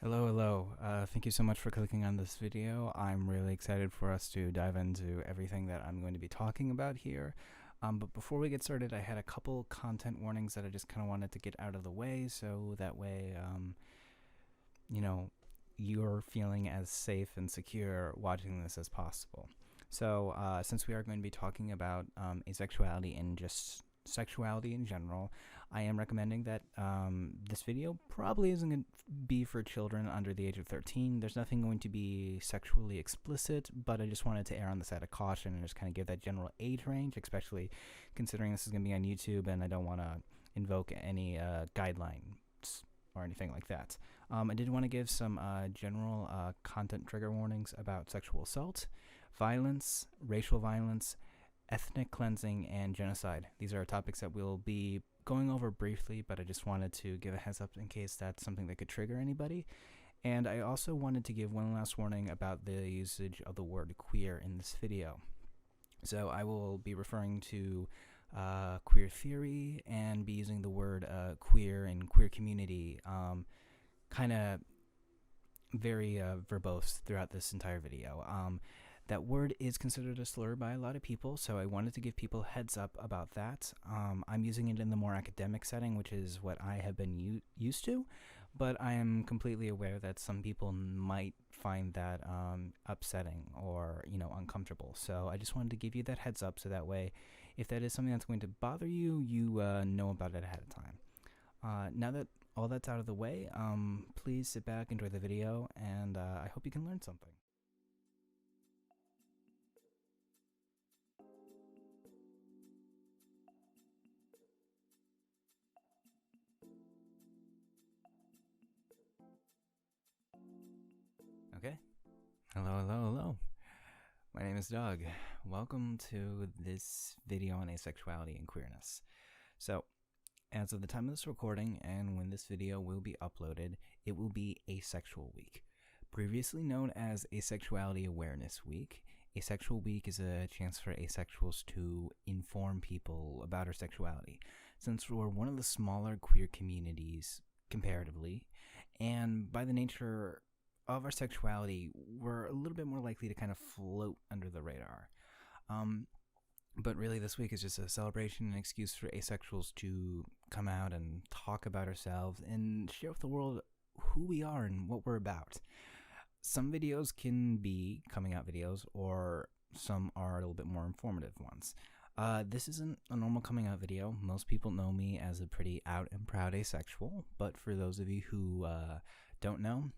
Hello. Thank you so much for clicking on this video. I'm really excited for us to dive into everything that I'm going to be talking about here. But before we get started, I had a couple content warnings that I just kind of wanted to get out of the way, so that way, you know, you're feeling as safe and secure watching this as possible. So, since we are going to be talking about asexuality and just sexuality in general, I am recommending that this video probably isn't going to be for children under the age of 13. There's nothing going to be sexually explicit, but I just wanted to err on the side of caution and just kind of give that general age range, especially considering this is going to be on YouTube and I don't want to invoke any guidelines or anything like that. I did want to give some general content trigger warnings about sexual assault, violence, racial violence, ethnic cleansing, and genocide. These are topics that we'll be going over briefly, but I just wanted to give a heads up in case that's something that could trigger anybody. And I also wanted to give one last warning about the usage of the word queer in this video. So I will be referring to queer theory and be using the word queer and queer community kind of very verbose throughout this entire video. That word is considered a slur by a lot of people, so I wanted to give people heads up about that. I'm using it in the more academic setting, which is what I have been used to, but I am completely aware that some people might find that upsetting or, uncomfortable. So I just wanted to give you that heads up so that way, if that is something that's going to bother you, you know about it ahead of time. Now that all that's out of the way, please sit back, enjoy the video, and I hope you can learn something. Okay. Hello. My name is Doug. Welcome to this video on asexuality and queerness. So, as of the time of this recording and when this video will be uploaded, it will be Asexual Week. Previously known as Asexuality Awareness Week, Asexual Week is a chance for asexuals to inform people about our sexuality, since we're one of the smaller queer communities comparatively, and by the nature of our sexuality, we're a little bit more likely to kind of float under the radar. But really, this week is just a celebration and excuse for asexuals to come out and talk about ourselves and share with the world who we are and what we're about. Some videos can be coming out videos, or some are a little bit more informative ones. This isn't a normal coming out video. Most people know me as a pretty out and proud asexual, but for those of you who don't know,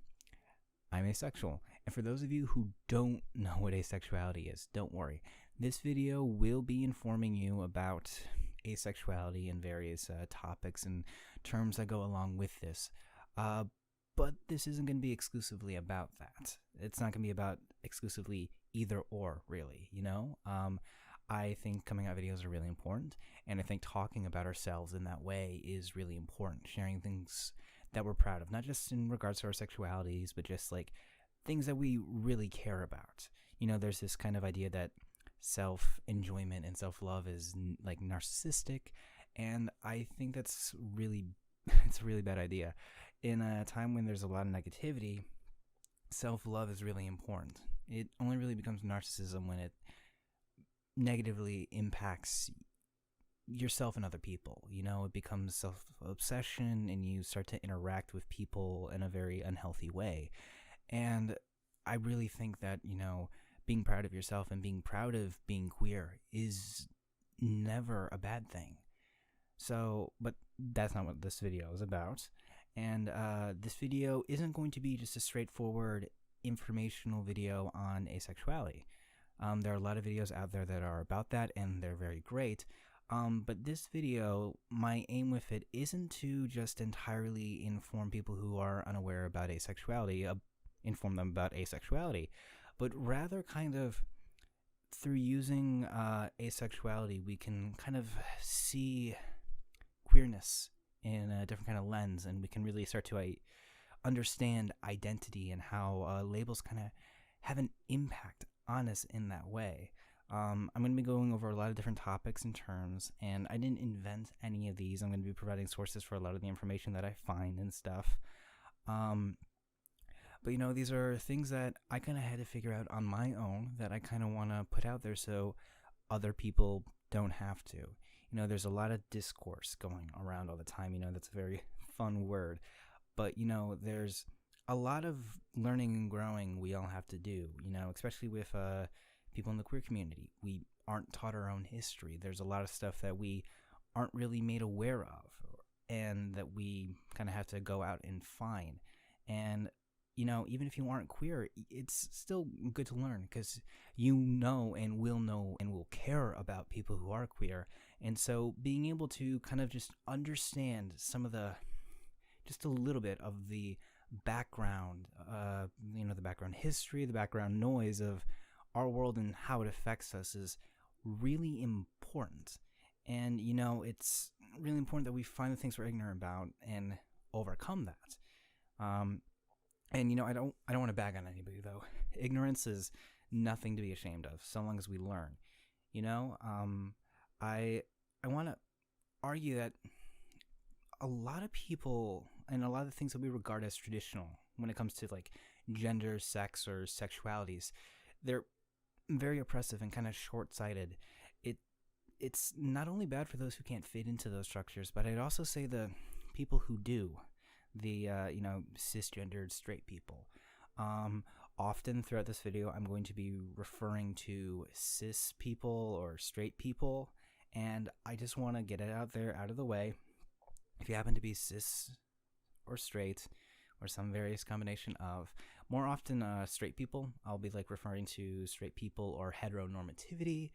I'm asexual. And for those of you who don't know what asexuality is, don't worry. This video will be informing you about asexuality and various topics and terms that go along with this. But this isn't going to be exclusively about that. It's not going to be about exclusively either or, really, I think coming out videos are really important, and I think talking about ourselves in that way is really important. Sharing things that we're proud of, not just in regards to our sexualities, but just like things that we really care about. There's this kind of idea that self-enjoyment and self-love is like narcissistic, and I think that's really it's a really bad idea. In a time when there's a lot of negativity, self-love is really important. It only really becomes narcissism when it negatively impacts yourself and other people. It becomes self-obsession, and you start to interact with people in a very unhealthy way. And I really think that, being proud of yourself and being proud of being queer is never a bad thing. So, but that's not what this video is about. And this video isn't going to be just a straightforward informational video on asexuality. There are a lot of videos out there that are about that, and they're very great. But this video, my aim with it isn't to just entirely inform people who are unaware about asexuality, inform them about asexuality, but rather kind of through using asexuality, we can kind of see queerness in a different kind of lens, and we can really start to understand identity and how labels kind of have an impact on us in that way. I'm going to be going over a lot of different topics and terms, and I didn't invent any of these. I'm going to be providing sources for a lot of the information that I find and stuff. But, these are things that I kind of had to figure out on my own that I kind of want to put out there so other people don't have to. There's a lot of discourse going around all the time. That's a very fun word. But, there's a lot of learning and growing we all have to do, especially with people in the queer community. We aren't taught our own history. There's a lot of stuff that we aren't really made aware of and that we kind of have to go out and find. And, even if you aren't queer, it's still good to learn because and will care about people who are queer. And so being able to kind of just understand just a little bit of the background, the background history, the background noise of our world and how it affects us is really important. And, it's really important that we find the things we're ignorant about and overcome that. And, I don't want to bag on anybody, though. Ignorance is nothing to be ashamed of, so long as we learn. I want to argue that a lot of people and a lot of the things that we regard as traditional when it comes to like gender, sex, or sexualities, they're very oppressive and kind of short-sighted. It's not only bad for those who can't fit into those structures, but I'd also say the people who do, the cisgendered straight people. Often throughout this video, I'm going to be referring to cis people or straight people, and I just want to get it out there, out of the way. If you happen to be cis or straight or some various combination of, more often straight people, I'll be like referring to straight people or heteronormativity.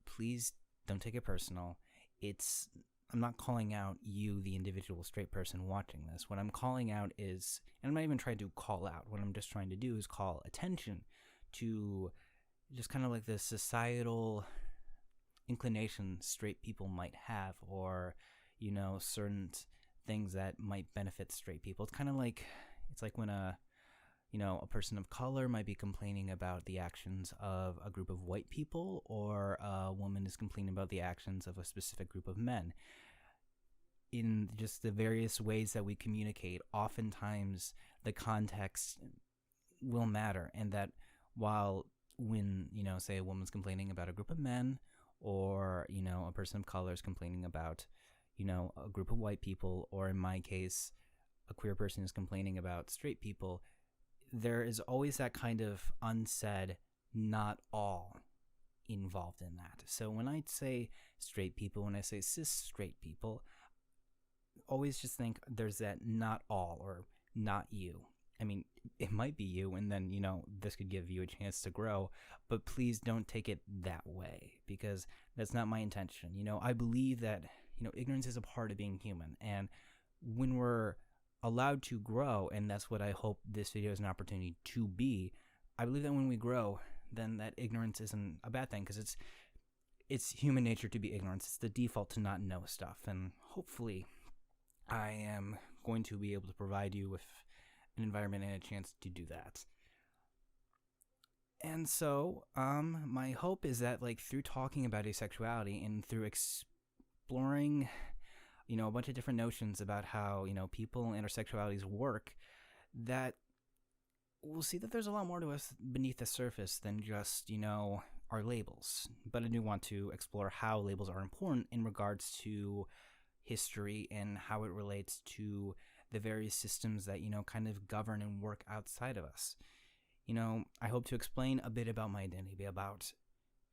Please don't take it personal. I'm not calling out you, the individual straight person watching this. What I'm calling out is, and I'm not even trying to call out, what I'm just trying to do is call attention to just kind of like the societal inclination straight people might have, or, certain things that might benefit straight people. It's like when a person of color might be complaining about the actions of a group of white people, or a woman is complaining about the actions of a specific group of men. In just the various ways that we communicate, oftentimes the context will matter, and that when, say a woman's complaining about a group of men, or, a person of color is complaining about, a group of white people, or in my case, a queer person is complaining about straight people, there is always that kind of unsaid not all involved in that. So when I say straight people, when I say cis straight people, always just think there's that not all or not you. I mean, it might be you, and then, this could give you a chance to grow, but please don't take it that way, because that's not my intention. I believe that, ignorance is a part of being human, and when we're allowed to grow, and that's what I hope this video is an opportunity to be, I believe that when we grow, then that ignorance isn't a bad thing, because it's human nature to be ignorant. It's the default to not know stuff, and hopefully I am going to be able to provide you with an environment and a chance to do that. And so, my hope is that, like, through talking about asexuality and through exploring, a bunch of different notions about how, people and our sexualities work, that we'll see that there's a lot more to us beneath the surface than just, our labels. But I do want to explore how labels are important in regards to history and how it relates to the various systems that, kind of govern and work outside of us. I hope to explain a bit about my identity, about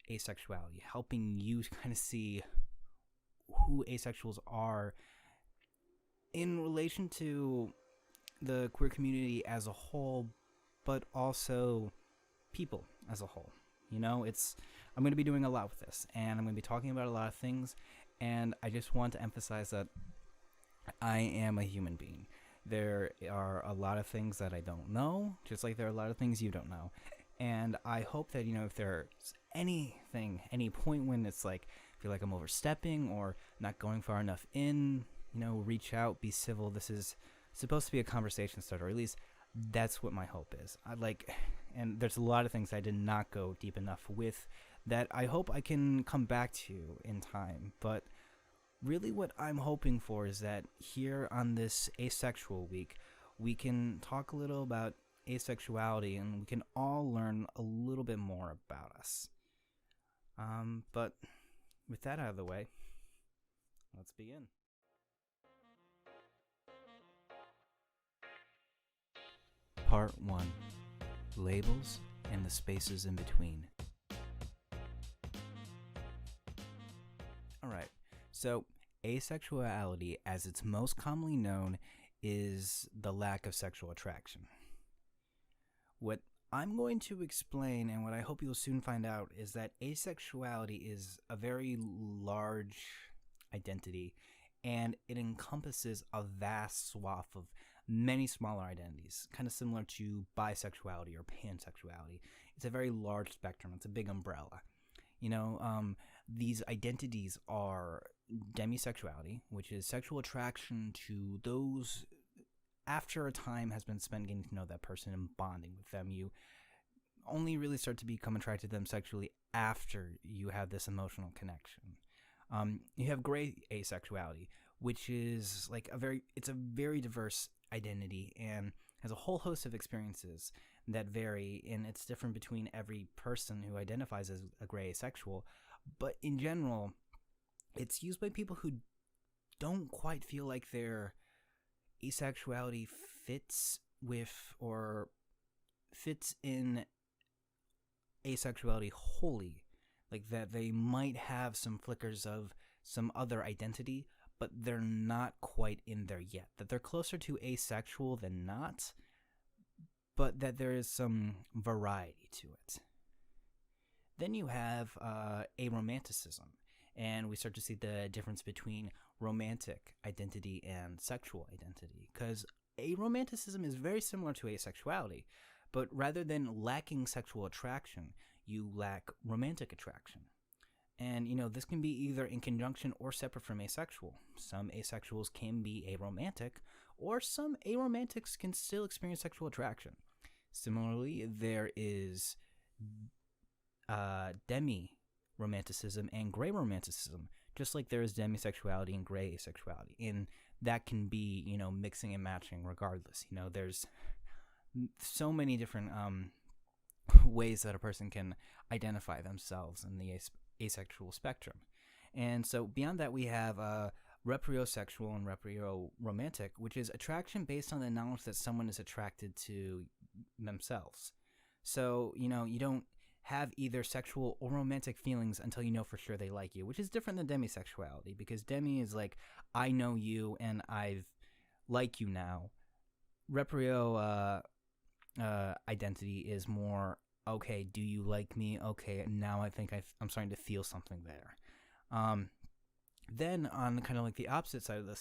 asexuality, helping you kind of see who asexuals are in relation to the queer community as a whole, but also people as a whole. I'm going to be doing a lot with this, and I'm going to be talking about a lot of things, and I just want to emphasize that I am a human being. There are a lot of things that I don't know, just like there are a lot of things you don't know. And I hope that, if there's any point when it's like, I feel like I'm overstepping or not going far enough in, reach out, be civil. This is supposed to be a conversation starter, or at least that's what my hope is. And there's a lot of things I did not go deep enough with that I hope I can come back to in time. But really what I'm hoping for is that here on this Asexual Week, we can talk a little about asexuality, and we can all learn a little bit more about us. But with that out of the way, let's begin. Part 1. Labels and the spaces in between. Alright, so asexuality, as it's most commonly known, is the lack of sexual attraction. What I'm going to explain, and what I hope you'll soon find out, is that asexuality is a very large identity, and it encompasses a vast swath of many smaller identities, kind of similar to bisexuality or pansexuality. It's a very large spectrum. It's a big umbrella. These identities are demisexuality, which is sexual attraction to those after a time has been spent getting to know that person and bonding with them. You only really start to become attracted to them sexually after you have this emotional connection. You have gray asexuality, which is like it's a very diverse identity and has a whole host of experiences that vary, and it's different between every person who identifies as a gray asexual. But in general, it's used by people who don't quite feel like their asexuality fits with or fits in asexuality wholly, like that they might have some flickers of some other identity, but they're not quite in there yet, that they're closer to asexual than not, but that there is some variety to it. Then you have aromanticism, and we start to see the difference between romantic identity and sexual identity, because aromanticism is very similar to asexuality, but rather than lacking sexual attraction, you lack romantic attraction. And, this can be either in conjunction or separate from asexual. Some asexuals can be aromantic, or some aromantics can still experience sexual attraction. Similarly, there is demi-romanticism and gray romanticism, just like there is demisexuality and gray asexuality. And that can be, mixing and matching regardless. There's so many different ways that a person can identify themselves in the asexual spectrum. And so beyond that, we have repriosexual and reprioromantic, which is attraction based on the knowledge that someone is attracted to themselves. So, you don't have either sexual or romantic feelings until you know for sure they like you, which is different than demisexuality, because demi is like, I know you and I like you now. Reprio identity is more, okay, do you like me? Okay, now I think I'm starting to feel something there. Then on kind of like the opposite side of the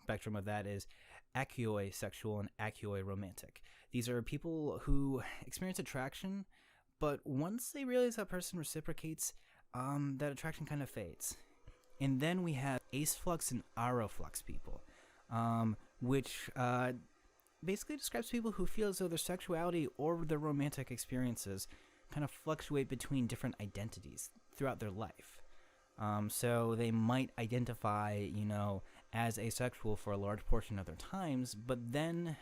spectrum of that is achioi-sexual and achioi-romantic. These are people who experience attraction, but once they realize that person reciprocates, that attraction kind of fades. And then we have aceflux and aroflux people, which basically describes people who feel as though their sexuality or their romantic experiences kind of fluctuate between different identities throughout their life. So they might identify, as asexual for a large portion of their times, but then,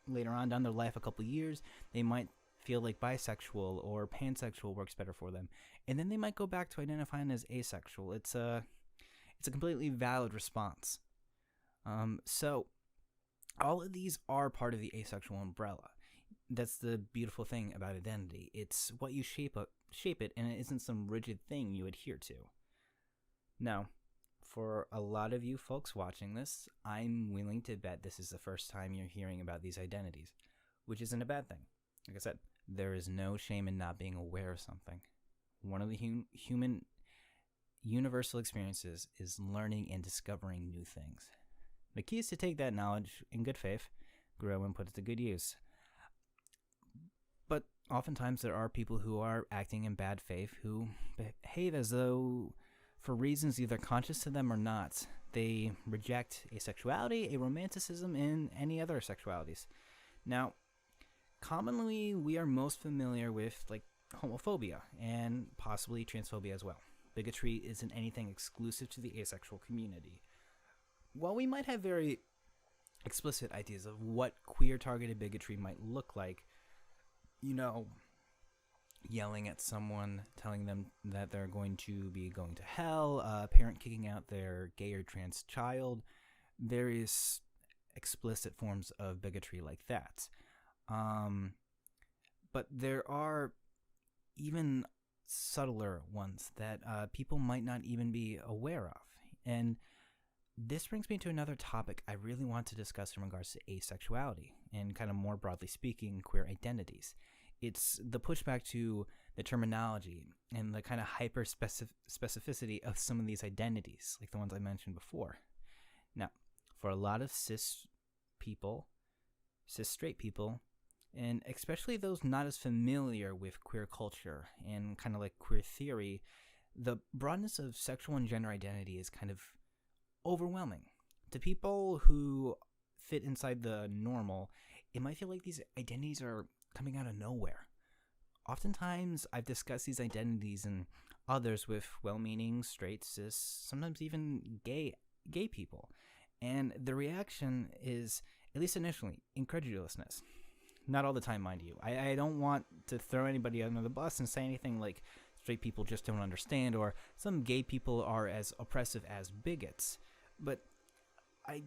later on down their life, a couple years, they might feel like bisexual or pansexual works better for them, and then they might go back to identifying as asexual. It's a completely valid response. So all of these are part of the asexual umbrella. That's the beautiful thing about identity. It's what you shape it, and it isn't some rigid thing you adhere to. Now, for a lot of you folks watching this, I'm willing to bet this is the first time you're hearing about these identities, which isn't a bad thing. Like I said, there is no shame in not being aware of something. One of the human universal experiences is learning and discovering new things. The key is to take that knowledge in good faith, grow, and put it to good use. But oftentimes there are people who are acting in bad faith who behave as though, for reasons either conscious to them or not, they reject asexuality, aromanticism, and any other sexualities. Now, commonly we are most familiar with homophobia and possibly transphobia as well. Bigotry isn't anything exclusive to the asexual community. While we might have very explicit ideas of what queer targeted bigotry might look like. You know, yelling at someone, telling them that they're going to be going to hell, a parent kicking out their gay or trans child, various explicit forms of bigotry like that. But there are even subtler ones that people might not even be aware of. And this brings me to another topic I really want to discuss in regards to asexuality and kind of more broadly speaking, queer identities. It's the pushback to the terminology and the kind of hyper specificity of some of these identities, like the ones I mentioned before. Now, for a lot of cis straight people, and especially those not as familiar with queer culture and kind of like queer theory, the broadness of sexual and gender identity is kind of overwhelming. To people who fit inside the normal, it might feel like these identities are coming out of nowhere. Oftentimes, I've discussed these identities and others with well-meaning, straight, cis, sometimes even gay people. And the reaction is, at least initially, incredulousness. Not all the time, mind you. I don't want to throw anybody under the bus and say anything like straight people just don't understand or some gay people are as oppressive as bigots. But I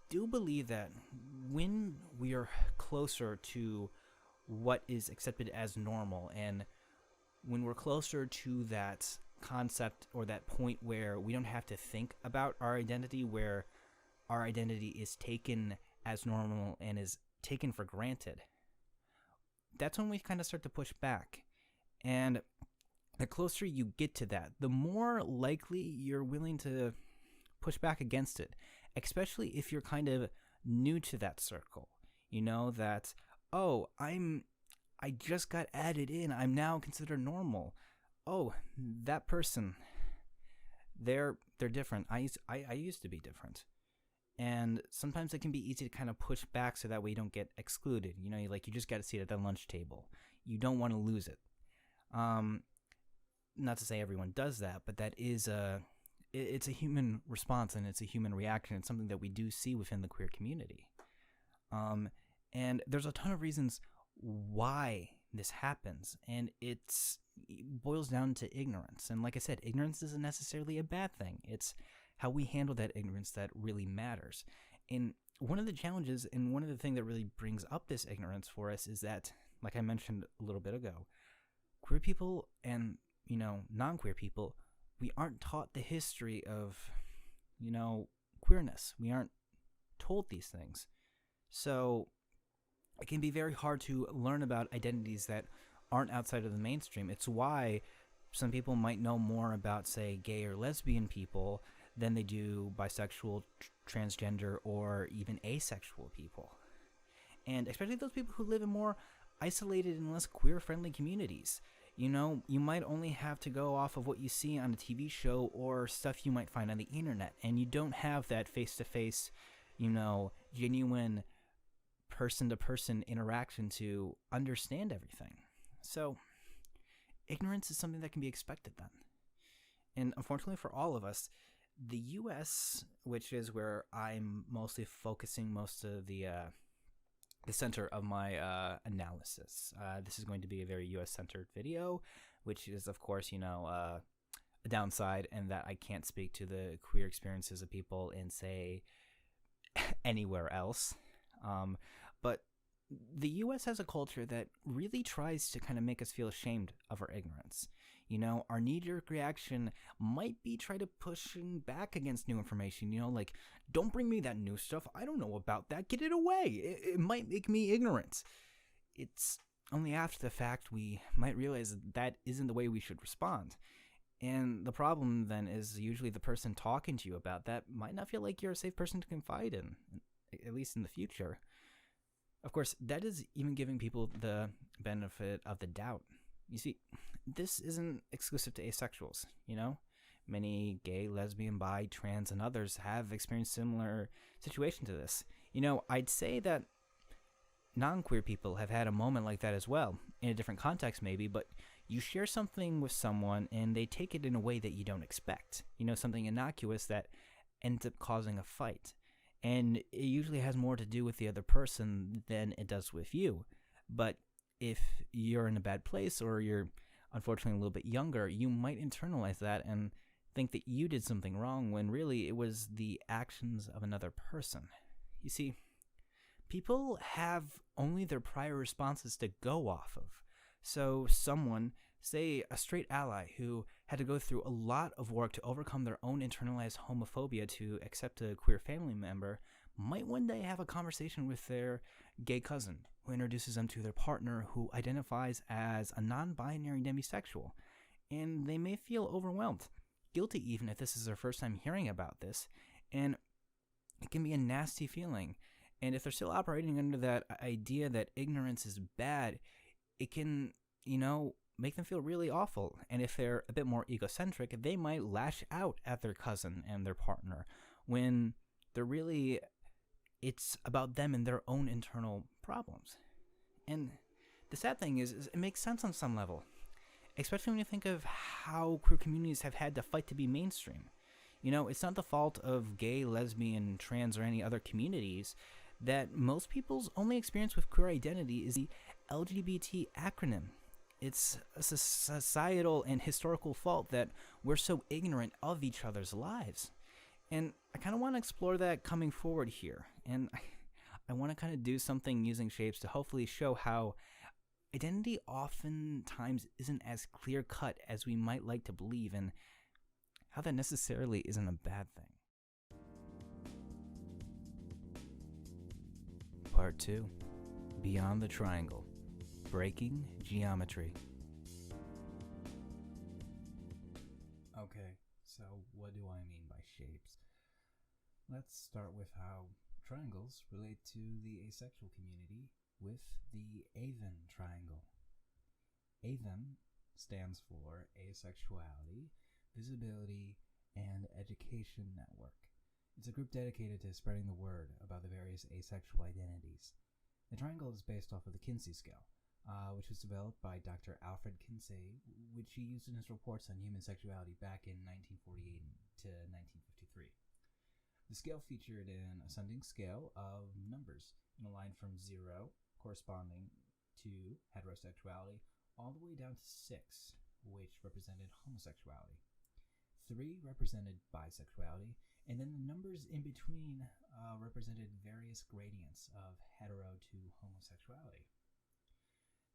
do believe that when we are closer to what is accepted as normal, and when we're closer to that concept or that point where we don't have to think about our identity, where our identity is taken as normal and is taken for granted, that's when we kind of start to push back. And the closer you get to that, the more likely you're willing to push back against it, especially if you're kind of new to that circle. You know, that, oh, I just got added in. I'm now considered normal. Oh, that person, they're different. I used to be different. And sometimes it can be easy to kind of push back so that way you don't get excluded. You know, you just got to sit at the lunch table. You don't want to lose it. Not to say everyone does that, but that is it's a human response and it's a human reaction. It's something that we do see within the queer community. And there's a ton of reasons why this happens, and it boils down to ignorance. And like I said, ignorance isn't necessarily a bad thing. It's how we handle that ignorance that really matters. And one of the challenges and one of the things that really brings up this ignorance for us is that, like I mentioned a little bit ago, queer people and, non-queer people, we aren't taught the history of, queerness. We aren't told these things. So it can be very hard to learn about identities that aren't outside of the mainstream. It's why some people might know more about, say, gay or lesbian people than they do bisexual, transgender, or even asexual people. And especially those people who live in more isolated and less queer-friendly communities. You might only have to go off of what you see on a TV show or stuff you might find on the internet, and you don't have that face-to-face, genuine person-to-person interaction to understand everything. So, ignorance is something that can be expected then. And unfortunately for all of us, the U.S., which is where I'm mostly focusing most of the center of my analysis. This is going to be a very U.S.-centered video, which is, of course, a downside, and that I can't speak to the queer experiences of people in, say, anywhere else. But the U.S. has a culture that really tries to kind of make us feel ashamed of our ignorance. Our knee-jerk reaction might be try to pushing back against new information. Like, don't bring me that new stuff. I don't know about that. Get it away. It might make me ignorant. It's only after the fact we might realize that isn't the way we should respond. And the problem then is usually the person talking to you about that might not feel like you're a safe person to confide in, at least in the future. Of course, that is even giving people the benefit of the doubt. You see, this isn't exclusive to asexuals, Many gay, lesbian, bi, trans, and others have experienced similar situation to this. I'd say that non-queer people have had a moment like that as well, in a different context maybe, but you share something with someone and they take it in a way that you don't expect. Something innocuous that ends up causing a fight. And it usually has more to do with the other person than it does with you. But if you're in a bad place or you're unfortunately a little bit younger, you might internalize that and think that you did something wrong when really it was the actions of another person. You see, people have only their prior responses to go off of. So someone, say a straight ally who had to go through a lot of work to overcome their own internalized homophobia to accept a queer family member, might one day have a conversation with their gay cousin who introduces them to their partner who identifies as a non-binary demisexual. And they may feel overwhelmed, guilty even if this is their first time hearing about this, and it can be a nasty feeling. And if they're still operating under that idea that ignorance is bad, it can, make them feel really awful. And if they're a bit more egocentric, they might lash out at their cousin and their partner when they're really, it's about them and their own internal problems. And the sad thing is it makes sense on some level, especially when you think of how queer communities have had to fight to be mainstream. It's not the fault of gay, lesbian, trans, or any other communities that most people's only experience with queer identity is the LGBT acronym. It's a societal and historical fault that we're so ignorant of each other's lives. And I kind of want to explore that coming forward here. And I want to kind of do something using shapes to hopefully show how identity oftentimes isn't as clear-cut as we might like to believe, and how that necessarily isn't a bad thing. Part 2. Beyond the Triangle. Breaking Geometry. Okay, so what do I mean by shapes? Let's start with how triangles relate to the asexual community with the AVEN triangle. AVEN stands for Asexuality, Visibility, and Education Network. It's a group dedicated to spreading the word about the various asexual identities. The triangle is based off of the Kinsey scale, which was developed by Dr. Alfred Kinsey, which he used in his reports on human sexuality back in 1948 to 1953. The scale featured an ascending scale of numbers in a line from 0, corresponding to heterosexuality, all the way down to 6, which represented homosexuality. 3 represented bisexuality, and then the numbers in between represented various gradients of hetero to homosexuality.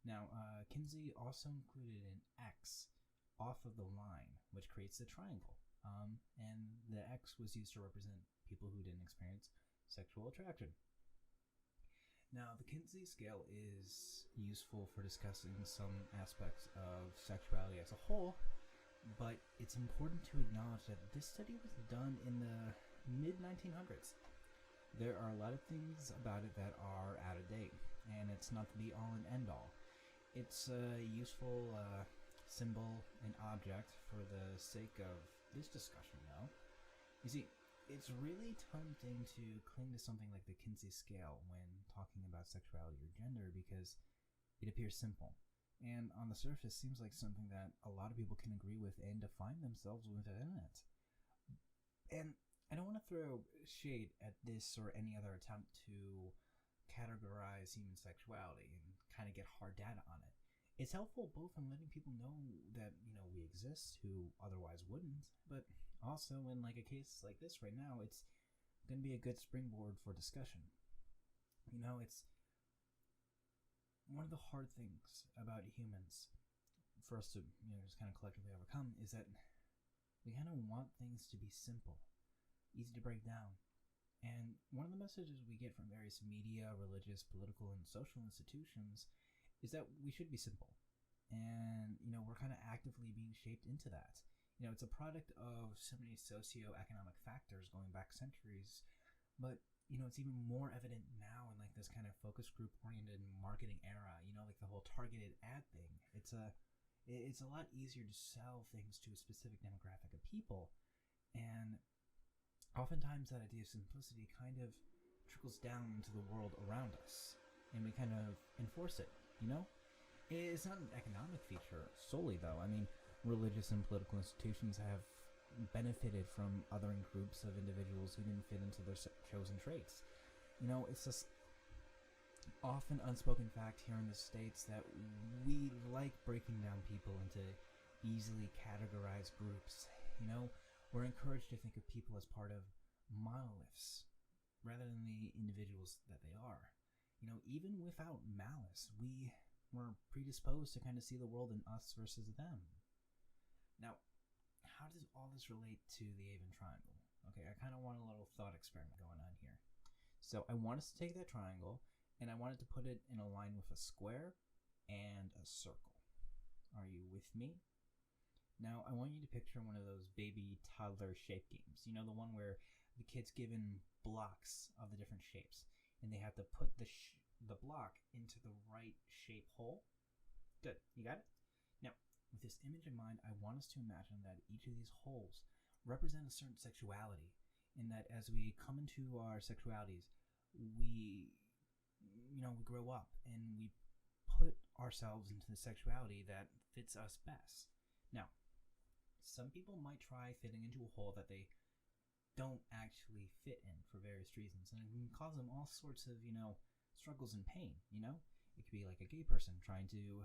Now, Kinsey also included an X off of the line, which creates the triangle. And the X was used to represent people who didn't experience sexual attraction. Now, the Kinsey scale is useful for discussing some aspects of sexuality as a whole, but it's important to acknowledge that this study was done in the mid-1900s. There are a lot of things about it that are out of date, and it's not the be-all and end-all. It's a useful symbol and object for the sake of this discussion, though. You see, it's really tempting to cling to something like the Kinsey scale when talking about sexuality or gender because it appears simple, and on the surface seems like something that a lot of people can agree with and define themselves within it. And I don't want to throw shade at this or any other attempt to categorize human sexuality and kind of get hard data on it. It's helpful both in letting people know that, we exist who otherwise wouldn't, but also in like a case like this right now, it's going to be a good springboard for discussion. It's one of the hard things about humans for us to, just kind of collectively overcome is that we kind of want things to be simple, easy to break down. And one of the messages we get from various media, religious, political, and social institutions is that we should be simple. And, we're kind of actively being shaped into that. It's a product of so many socio-economic factors going back centuries, but, it's even more evident now in like this kind of focus group oriented marketing era, like the whole targeted ad thing. It's a lot easier to sell things to a specific demographic of people. And oftentimes that idea of simplicity kind of trickles down into the world around us, and we kind of enforce it, It's not an economic feature solely, though. I mean, religious and political institutions have benefited from othering groups of individuals who didn't fit into their chosen traits. It's this often unspoken fact here in the States that we like breaking down people into easily categorized groups. We're encouraged to think of people as part of monoliths rather than the individuals that they are. Even without malice, we were predisposed to kind of see the world in us versus them. Now, how does all this relate to the Avon Triangle? Okay, I kind of want a little thought experiment going on here. So I want us to take that triangle, and I wanted to put it in a line with a square and a circle. Are you with me? Now, I want you to picture one of those baby toddler shape games. The one where the kid's given blocks of the different shapes, and they have to put the block into the right shape hole. Good, you got it? Now, with this image in mind, I want us to imagine that each of these holes represent a certain sexuality, in that as we come into our sexualities, we grow up and we put ourselves into the sexuality that fits us best. Now, some people might try fitting into a hole that they don't actually fit in for various reasons, and it can cause them all sorts of, struggles and pain. It could be like a gay person trying to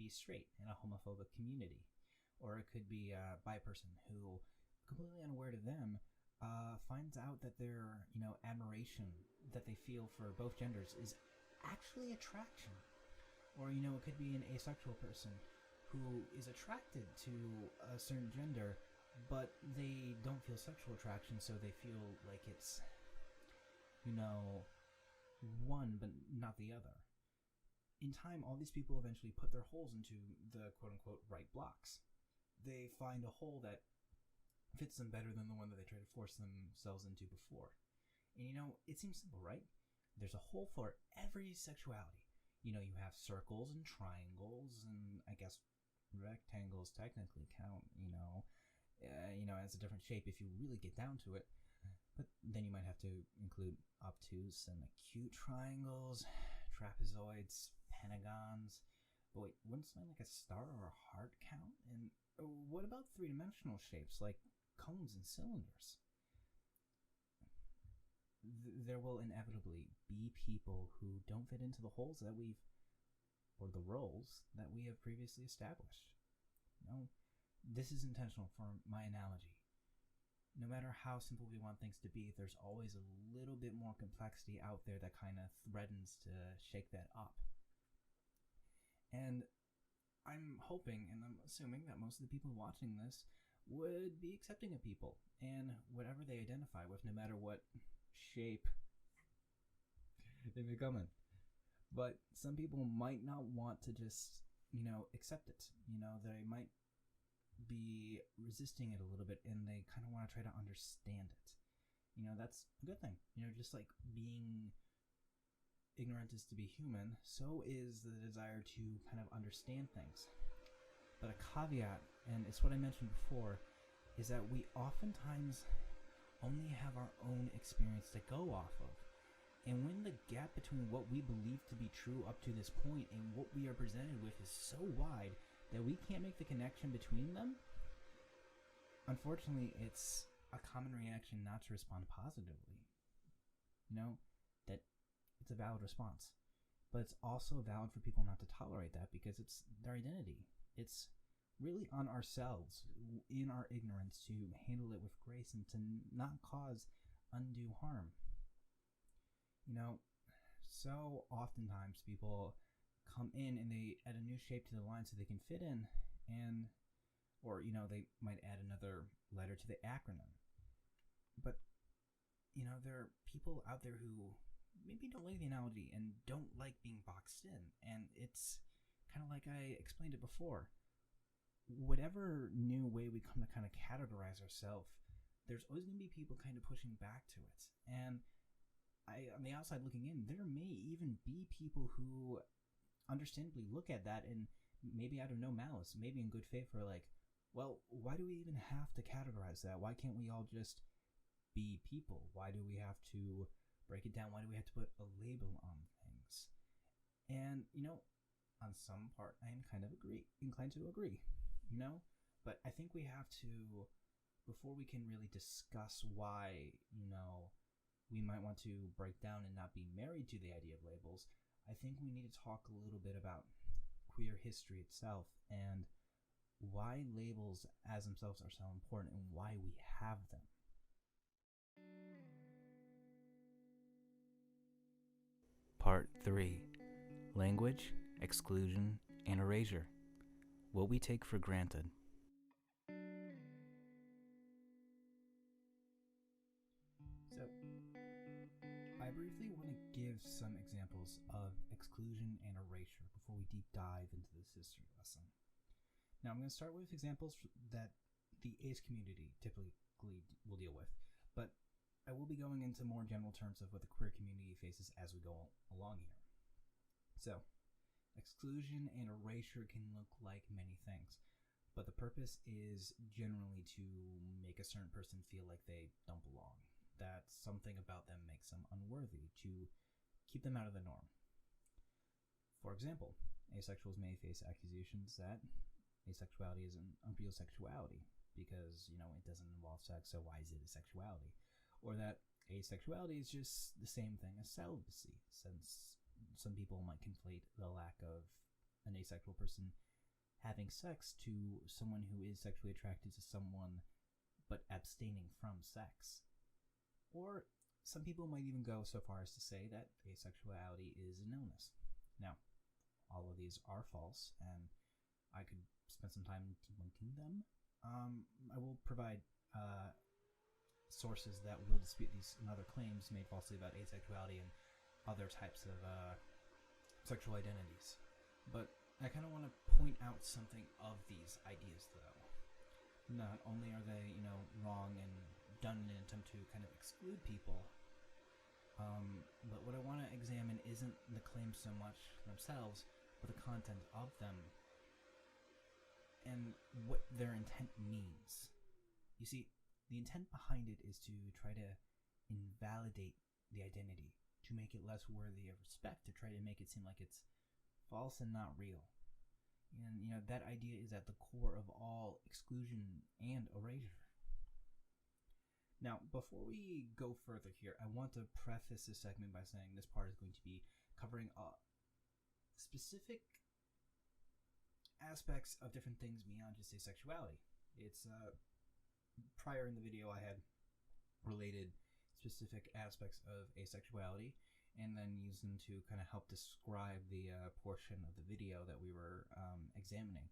be straight in a homophobic community, or it could be a bi person who, completely unaware to them, finds out that their, admiration that they feel for both genders is actually attraction. Or, it could be an asexual person who is attracted to a certain gender, but they don't feel sexual attraction, so they feel like it's, one but not the other. In time, all these people eventually put their holes into the quote-unquote right blocks. They find a hole that fits them better than the one that they tried to force themselves into before. And it seems simple, right? There's a hole for every sexuality. You have circles and triangles, and I guess rectangles technically count, as a different shape if you really get down to it. But then you might have to include obtuse and acute triangles, trapezoids, pentagons. But wait, wouldn't something like a star or a heart count? And what about three-dimensional shapes like cones and cylinders? There will inevitably be people who don't fit into the holes that or the roles that we have previously established. This is intentional for my analogy. No matter how simple we want things to be, there's always a little bit more complexity out there that kind of threatens to shake that up. And I'm hoping and I'm assuming that most of the people watching this would be accepting of people and whatever they identify with, no matter what shape they may come in. But some people might not want to just, accept it. They might be resisting it a little bit, and they kind of want to try to understand it. That's a good thing. Just like being ignorant is to be human, so is the desire to kind of understand things. But a caveat, and it's what I mentioned before, is that we oftentimes only have our own experience to go off of. And when the gap between what we believe to be true up to this point and what we are presented with is so wide that we can't make the connection between them, unfortunately, it's a common reaction not to respond positively. That it's a valid response. But it's also valid for people not to tolerate that because it's their identity. It's really on ourselves, in our ignorance, to handle it with grace and to not cause undue harm. So oftentimes people come in and they add a new shape to the line so they can fit in, or they might add another letter to the acronym. But there are people out there who maybe don't like the analogy and don't like being boxed in, and it's kind of like I explained it before. Whatever new way we come to kind of categorize ourselves, there's always going to be people kind of pushing back to it. And on the outside looking in, there may even be people who understandably look at that and maybe out of no malice, maybe in good faith, are like, well, why do we even have to categorize that? Why can't we all just be people? Why do we have to break it down? Why do we have to put a label on things? And, on some part, I am kind of inclined to agree, but I think we have to before we can really discuss why, we might want to break down and not be married to the idea of labels, I think we need to talk a little bit about queer history itself and why labels as themselves are so important and why we have them. Part 3. Language, Exclusion, and Erasure. What we take for granted. So, I briefly want to give some examples of exclusion and erasure before we deep dive into this history lesson. Now, I'm going to start with examples that the ace community typically will deal with, but I will be going into more general terms of what the queer community faces as we go along here. So, exclusion and erasure can look like many things, but the purpose is generally to make a certain person feel like they don't belong, that something about them makes them unworthy, to keep them out of the norm. For example, asexuals may face accusations that asexuality is an unreal sexuality because, it doesn't involve sex, so why is it a sexuality? Or that asexuality is just the same thing as celibacy, since some people might conflate the lack of an asexual person having sex to someone who is sexually attracted to someone but abstaining from sex. Or some people might even go so far as to say that asexuality is an illness. Now, all of these are false, and I could spend some time debunking them. I will provide sources that will dispute these and other claims made falsely about asexuality and other types of sexual identities. But I kind of want to point out something of these ideas, though. Not only are they, wrong and done in an attempt to kind of exclude people, but what I want to examine isn't the claims so much themselves, but the content of them and what their intent means. You see, the intent behind it is to try to invalidate the identity, to make it less worthy of respect, to try to make it seem like it's false and not real. And, that idea is at the core of all exclusion and erasure. Now, before we go further here, I want to preface this segment by saying this part is going to be covering specific aspects of different things beyond just asexuality. It's prior in the video I had related specific aspects of asexuality and then used them to kind of help describe the portion of the video that we were examining.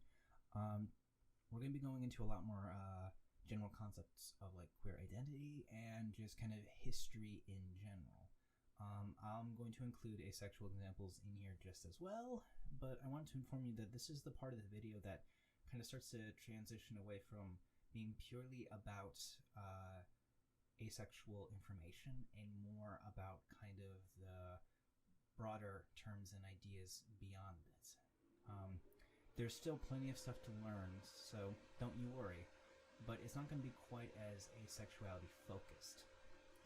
We're going to be going into a lot more general concepts of like queer identity and just kind of history in general. I'm going to include asexual examples in here just as well, but I wanted to inform you that this is the part of the video that kind of starts to transition away from being purely about asexual information and more about kind of the broader terms and ideas beyond it. There's still plenty of stuff to learn, so don't you worry, but it's not going to be quite as asexuality focused.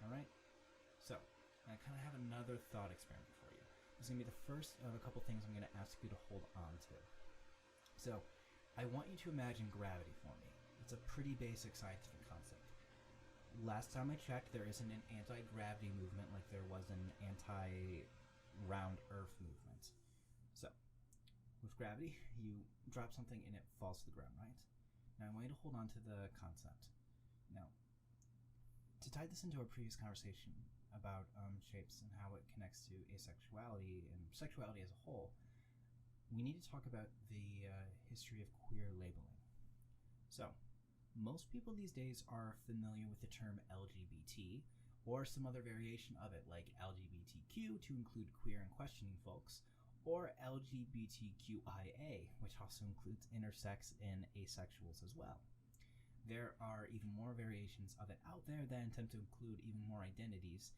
Alright? So, I kind of have another thought experiment for you. This is going to be the first of a couple things I'm going to ask you to hold on to. So, I want you to imagine gravity for me. It's a pretty basic scientific concept. Last time I checked, there isn't an anti-gravity movement like there was an anti-round Earth movement. So, with gravity, you drop something and it falls to the ground, right? Now, I want you to hold on to the concept. Now, to tie this into our previous conversation about shapes and how it connects to asexuality and sexuality as a whole, we need to talk about the history of queer labeling. So, most people these days are familiar with the term LGBT, or some other variation of it, like LGBTQ to include queer and questioning folks, or LGBTQIA, which also includes intersex and asexuals as well. There are even more variations of it out there that attempt to include even more identities,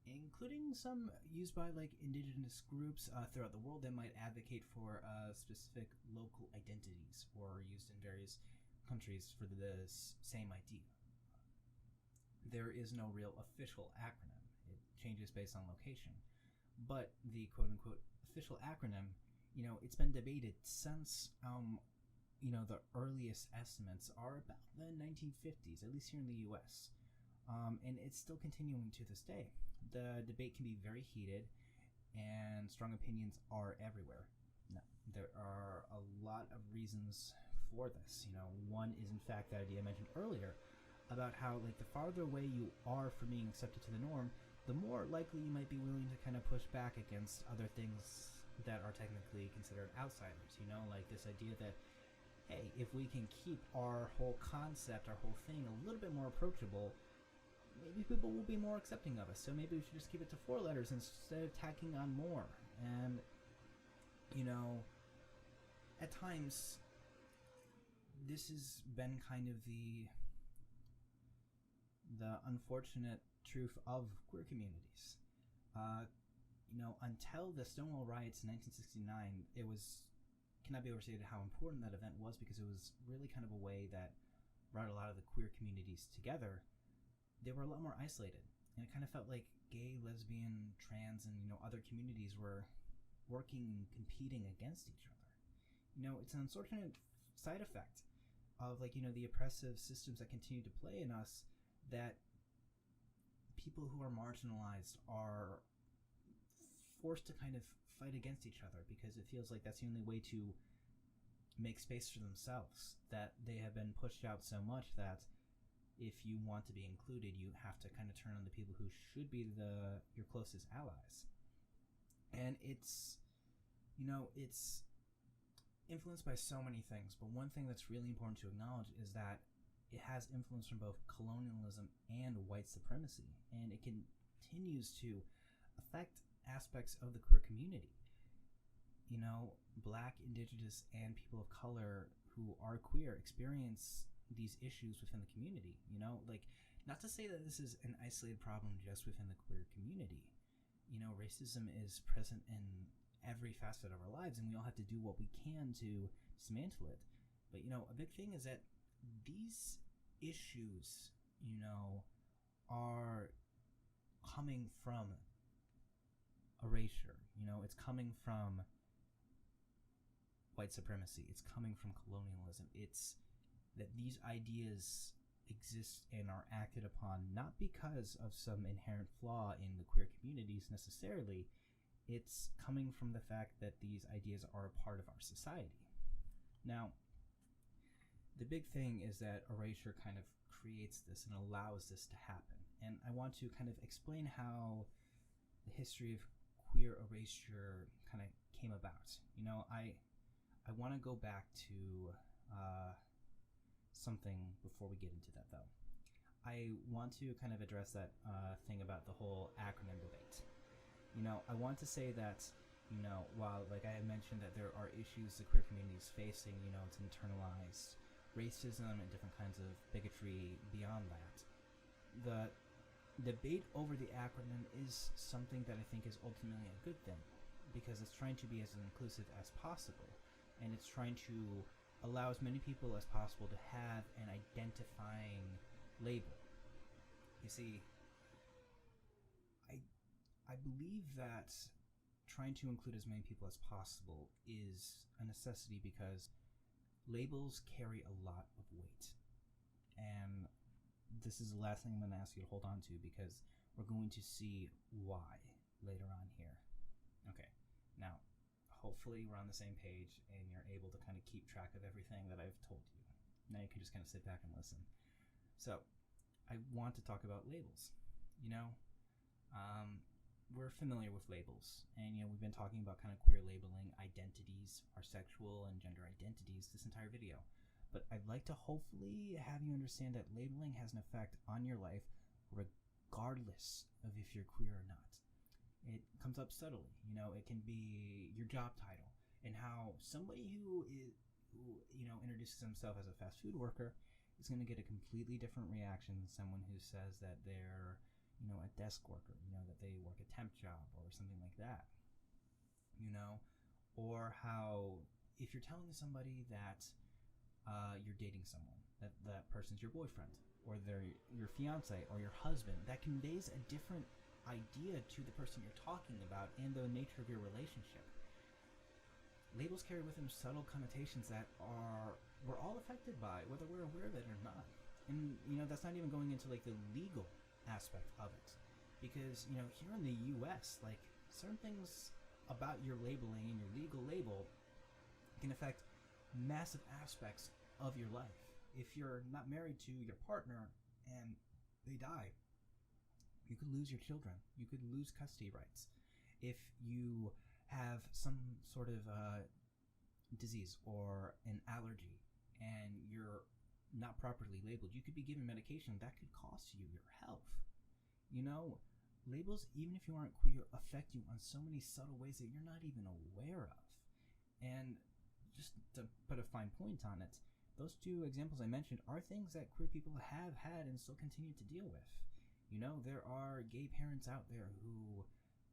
including some used by like indigenous groups throughout the world that might advocate for specific local identities, or used in various countries for the same idea. There is no real official acronym. It changes based on location. But the quote-unquote official acronym, it's been debated since the earliest estimates are about the 1950s, at least here in the U.S., and it's still continuing to this day. The debate can be very heated, and strong opinions are everywhere. Now, there are a lot of reasons for this. One is in fact that idea I mentioned earlier about how, like, the farther away you are from being accepted to the norm, the more likely you might be willing to kind of push back against other things that are technically considered outsiders. Like this idea that, hey, if we can keep our whole concept, our whole thing a little bit more approachable, maybe people will be more accepting of us. So maybe we should just keep it to 4 letters instead of tacking on more. And, at times, this has been kind of the unfortunate truth of queer communities. Until the Stonewall riots in 1969, it cannot be overstated how important that event was, because it was really kind of a way that brought a lot of the queer communities together. They were a lot more isolated, and it kind of felt like gay, lesbian, trans, and other communities were working and competing against each other. It's an unfortunate side effect of the oppressive systems that continue to play in us, that people who are marginalized are forced to kind of fight against each other, because it feels like that's the only way to make space for themselves, that they have been pushed out so much that if you want to be included, you have to kind of turn on the people who should be your closest allies. And it's influenced by so many things, but one thing that's really important to acknowledge is that it has influence from both colonialism and white supremacy, and it continues to affect aspects of the queer community. Black, Indigenous, and people of color who are queer experience these issues within the community. Not to say that this is an isolated problem just within the queer community. Racism is present in every facet of our lives, and we all have to do what we can to dismantle it. But a big thing is that these issues are coming from erasure. It's coming from white supremacy. It's coming from colonialism. It's that these ideas exist and are acted upon not because of some inherent flaw in the queer communities necessarily. It's coming from the fact that these ideas are a part of our society. Now, the big thing is that erasure kind of creates this and allows this to happen. And I want to kind of explain how the history of queer erasure kind of came about. I want to go back to something before we get into that, though. I want to kind of address that thing about the whole acronym debate. I want to say that, while, like I had mentioned, that there are issues the queer community is facing, it's internalized racism and different kinds of bigotry beyond that. The debate over the acronym is something that I think is ultimately a good thing, because it's trying to be as inclusive as possible, and it's trying to allow as many people as possible to have an identifying label. You see, I believe that trying to include as many people as possible is a necessity, because labels carry a lot of weight. And this is the last thing I'm going to ask you to hold on to, because we're going to see why later on here. Okay, now, hopefully we're on the same page and you're able to kind of keep track of everything that I've told you. Now you can just kind of sit back and listen. So, I want to talk about labels. We're familiar with labels, and we've been talking about kind of queer labeling identities, our sexual and gender identities, this entire video. But I'd like to hopefully have you understand that labeling has an effect on your life regardless of if you're queer or not. It comes up subtly. It can be your job title, and how somebody who introduces himself as a fast food worker is going to get a completely different reaction than someone who says that they're a desk worker, that they work a temp job or something like that. Or how if you're telling somebody that you're dating someone, that person's your boyfriend, or they're your fiance or your husband, that conveys a different idea to the person you're talking about and the nature of your relationship. labels carry with them subtle connotations that we're all affected by, whether we're aware of it or not. And that's not even going into like the legal aspect of it, because here in the U.S., like certain things about your labeling and your legal label can affect massive aspects of your life. If you're not married to your partner and they die, you could lose your children. You could lose custody rights. If you have some sort of disease or an allergy and you're not properly labeled, you could be given medication that could cost you your health. Labels, even if you aren't queer, affect you on so many subtle ways that you're not even aware of. And just to put a fine point on it, those two examples I mentioned are things that queer people have had and still continue to deal with. There are gay parents out there who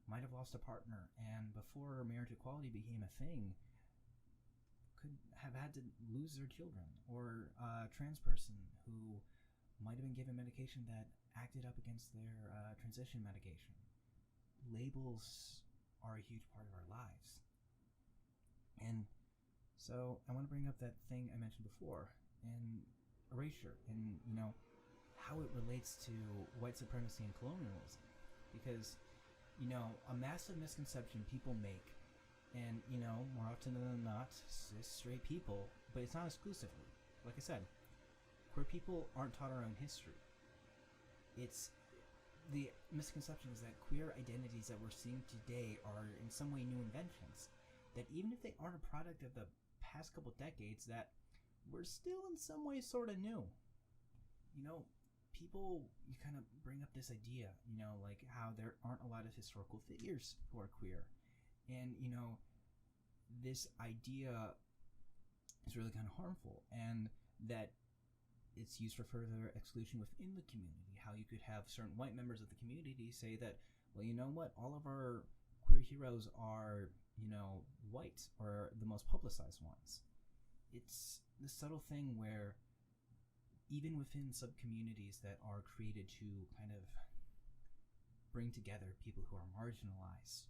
might have lost a partner, and before marriage equality became a thing, could have had to lose their children. Or a trans person who might have been given medication that acted up against their transition medication. Labels are a huge part of our lives. And so I want to bring up that thing I mentioned before, and erasure, and how it relates to white supremacy and colonialism. Because a massive misconception people make, and more often than not, cis straight people, but it's not exclusively. Like I said, queer people aren't taught our own history. It's the misconception is that queer identities that we're seeing today are in some way new inventions, that even if they aren't a product of the past couple decades, that we're still in some way sort of new. People, you kind of bring up this idea, like how there aren't a lot of historical figures who are queer. And, this idea is really kind of harmful, and that it's used for further exclusion within the community. How you could have certain white members of the community say that, well, you know what, all of our queer heroes are, white, or the most publicized ones. It's the subtle thing where even within sub-communities that are created to kind of bring together people who are marginalized,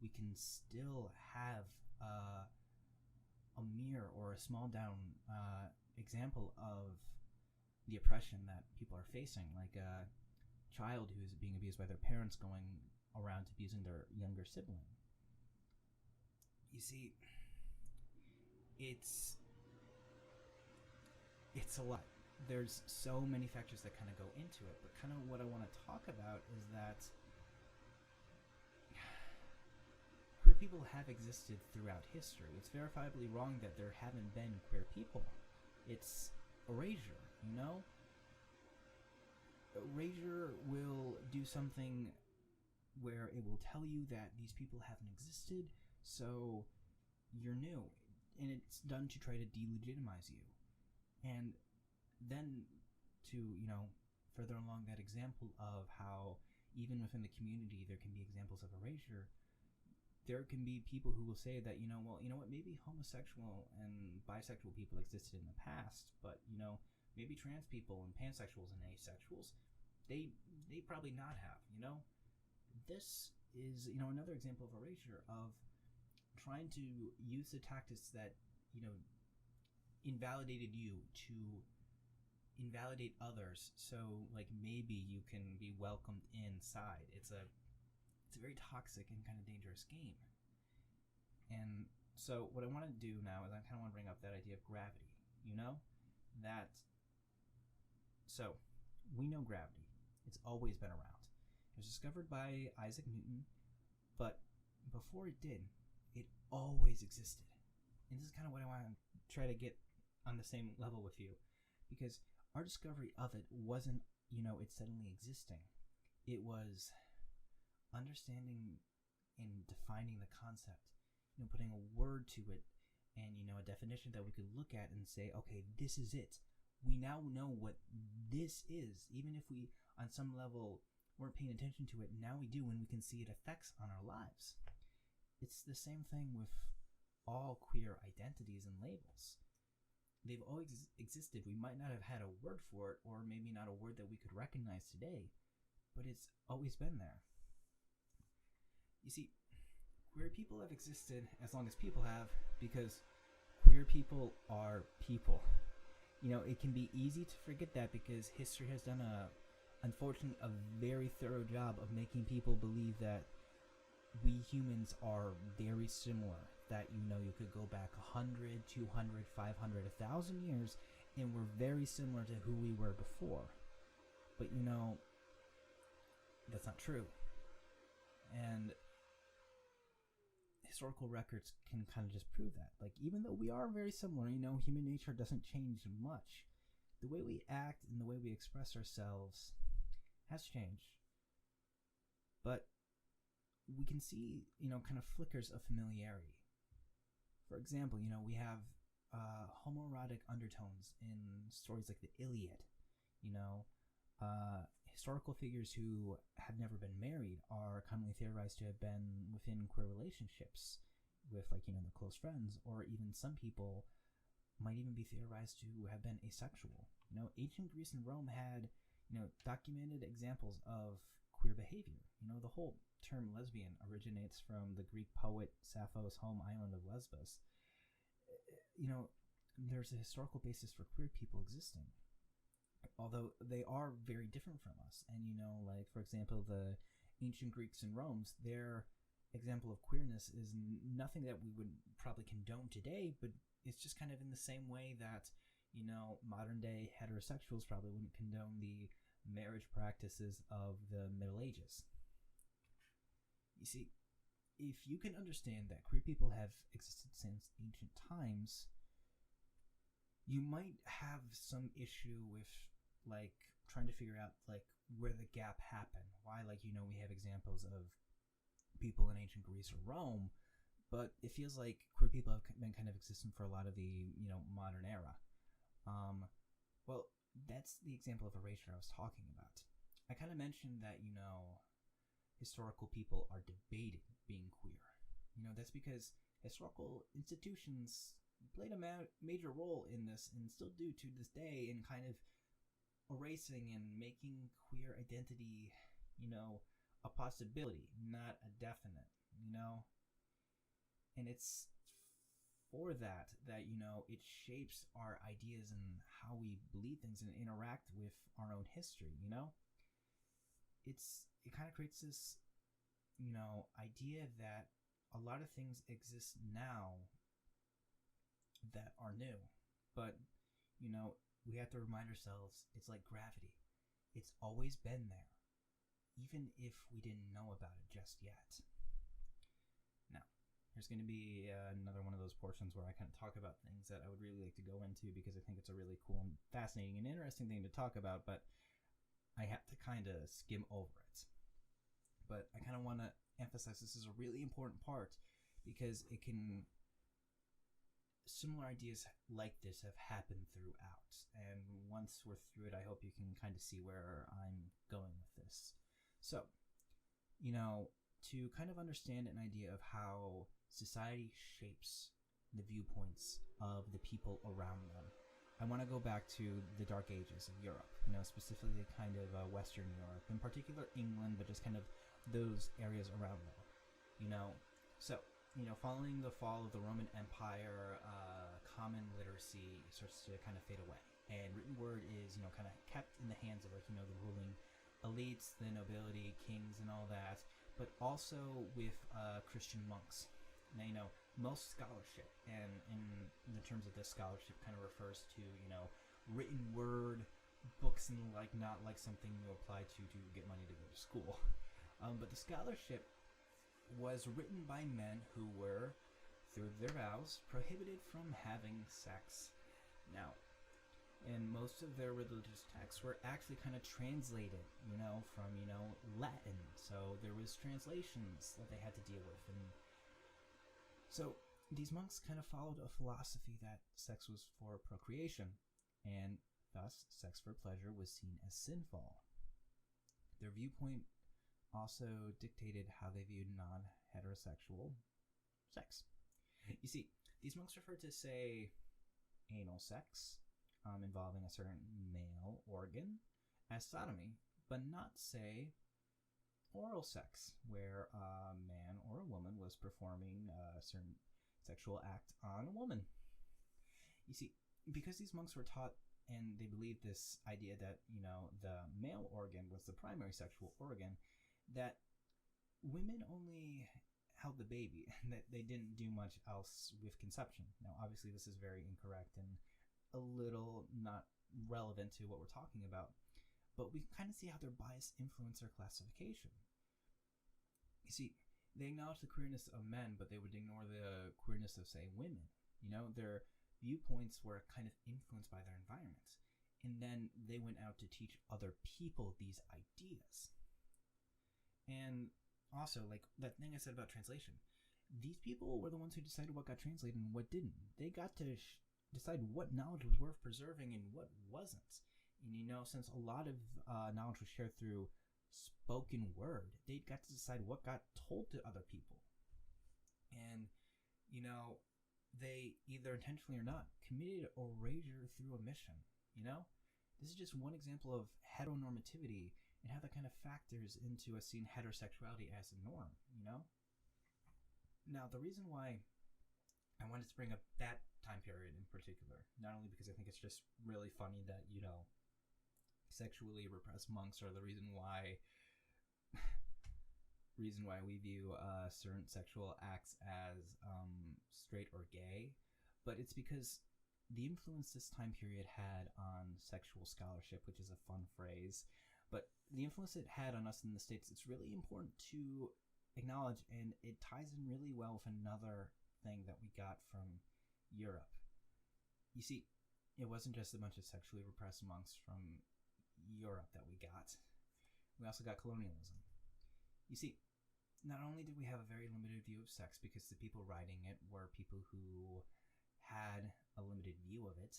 we can still have a mere or a small down example of the oppression that people are facing, like a child who's being abused by their parents going around abusing their younger sibling. You see, it's a lot. There's so many factors that kind of go into it, but kind of what I want to talk about is that queer people have existed throughout history. It's verifiably wrong that there haven't been queer people. It's erasure, Erasure will do something where it will tell you that these people haven't existed, so you're new. And it's done to try to delegitimize you. And then to, further along that example of how even within the community there can be examples of erasure, there can be people who will say that, maybe homosexual and bisexual people existed in the past, but, maybe trans people and pansexuals and asexuals, they probably not have, This is, another example of erasure, of trying to use the tactics that, invalidated you to invalidate others, so like maybe you can be welcomed inside. It's a very toxic and kind of dangerous game. And so what I want to do now is I kind of want to bring up that idea of gravity, that, so we know gravity. It's always been around. It was discovered by Isaac Newton, but before it did, it always existed. And this is kind of what I want to try to get on the same level with you, because our discovery of it wasn't, it suddenly existing. It was understanding and defining the concept, putting a word to it, and, a definition that we could look at and say, okay, this is it. We now know what this is. Even if we, on some level, weren't paying attention to it, now we do, and we can see it effects on our lives. It's the same thing with all queer identities and labels. They've always existed. We might not have had a word for it, or maybe not a word that we could recognize today, but it's always been there. You see, queer people have existed as long as people have because queer people are people. It can be easy to forget that because history has done unfortunately, a very thorough job of making people believe that we humans are very similar. That, you could go back 100, 200, 500, 1,000 years, and we're very similar to who we were before. But, that's not true. And historical records can kind of just prove that. Like, even though we are very similar, human nature doesn't change much. The way we act and the way we express ourselves has changed. But we can see, kind of flickers of familiarity. For example, we have homoerotic undertones in stories like the Iliad. Historical figures who have never been married are commonly theorized to have been within queer relationships with, like, their close friends, or even some people might even be theorized to have been asexual. Ancient Greece and Rome had, documented examples of queer behavior. The whole term lesbian originates from the Greek poet Sappho's home island of Lesbos. There's a historical basis for queer people existing, although they are very different from us. And, like, for example, the ancient Greeks and Romans, their example of queerness is nothing that we would probably condone today, but it's just kind of in the same way that, modern day heterosexuals probably wouldn't condone the marriage practices of the Middle Ages. You see, if you can understand that queer people have existed since ancient times, you might have some issue with, like, trying to figure out, like, where the gap happened. Why, like, we have examples of people in ancient Greece or Rome, but it feels like queer people have been kind of existing for a lot of the, modern era. Well, that's the example of erasure I was talking about. I kind of mentioned that, historical people are debating being queer. That's because historical institutions played a major role in this, and still do to this day, in kind of erasing and making queer identity, a possibility, not a definite, And it's for that, it shapes our ideas and how we believe things and interact with our own history, It kind of creates this, idea that a lot of things exist now that are new. But, we have to remind ourselves, it's like gravity. It's always been there, even if we didn't know about it just yet. Now, there's going to be another one of those portions where I kind of talk about things that I would really like to go into, because I think it's a really cool and fascinating and interesting thing to talk about, but I have to kind of skim over it. But I kind of want to emphasize this is a really important part, because it can... similar ideas like this have happened throughout, and once we're through it, I hope you can kind of see where I'm going with this. So, to kind of understand an idea of how society shapes the viewpoints of the people around them, I want to go back to the Dark Ages of Europe, specifically kind of Western Europe, in particular England, but just kind of those areas around there, So, following the fall of the Roman Empire, common literacy starts to kind of fade away. And written word is, kind of kept in the hands of, like, the ruling elites, the nobility, kings, and all that, but also with Christian monks. Now, most scholarship, and in the terms of this, scholarship kind of refers to, written word, books, and like, not like something you apply to get money to go to school. But the scholarship was written by men who were, through their vows, prohibited from having sex. Now, and most of their religious texts were actually kind of translated, from, Latin. So there was translations that they had to deal with. And so these monks kind of followed a philosophy that sex was for procreation, and thus sex for pleasure was seen as sinful. Their viewpoint also dictated how they viewed non-heterosexual sex. You see, these monks referred to, say, anal sex, involving a certain male organ, as sodomy, but not, say, oral sex, where a man or a woman was performing a certain sexual act on a woman. You see, because these monks were taught and they believed this idea that, the male organ was the primary sexual organ, that women only held the baby and that they didn't do much else with conception. Now, obviously, this is very incorrect and a little not relevant to what we're talking about, but we can kind of see how their bias influenced their classification. You see, they acknowledged the queerness of men, but they would ignore the queerness of, say, women. Their viewpoints were kind of influenced by their environment. And then they went out to teach other people these ideas. And also, like that thing I said about translation, these people were the ones who decided what got translated and what didn't. They got to decide what knowledge was worth preserving and what wasn't. And since a lot of knowledge was shared through spoken word, they got to decide what got told to other people. And, they either intentionally or not committed erasure through omission. This is just one example of heteronormativity and how that kind of factors into us seeing heterosexuality as a norm. Now, the reason why I wanted to bring up that time period in particular, not only because I think it's just really funny that, sexually repressed monks are the reason why we view certain sexual acts as straight or gay, but it's because the influence this time period had on sexual scholarship, which is a fun phrase, but the influence it had on us in the States, it's really important to acknowledge, and it ties in really well with another thing that we got from Europe. You see, it wasn't just a bunch of sexually repressed monks from Europe that we got. We also got colonialism. You see, not only did we have a very limited view of sex because the people writing it were people who had a limited view of it,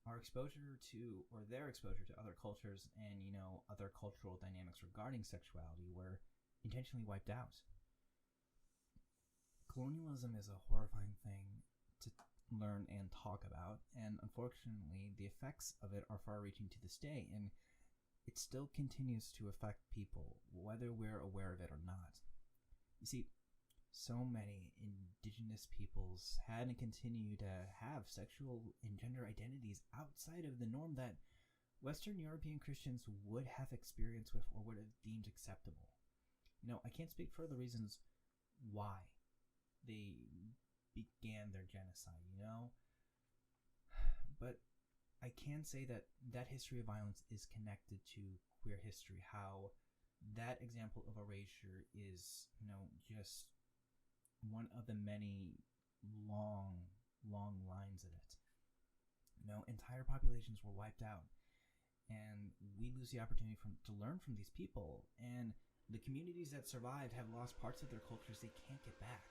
their exposure to other cultures and, other cultural dynamics regarding sexuality were intentionally wiped out. Colonialism is a horrifying thing to learn and talk about, and unfortunately, the effects of it are far-reaching to this day, and it still continues to affect people, whether we're aware of it or not. You see, so many indigenous peoples had and continue to have sexual and gender identities outside of the norm that Western European Christians would have experienced with or would have deemed acceptable. I can't speak for the reasons why they began their genocide, but I can say that history of violence is connected to queer history, how that example of erasure is, just one of the many long lines of it. Entire populations were wiped out, and we lose the opportunity to learn from these people, and the communities that survived have lost parts of their cultures they can't get back.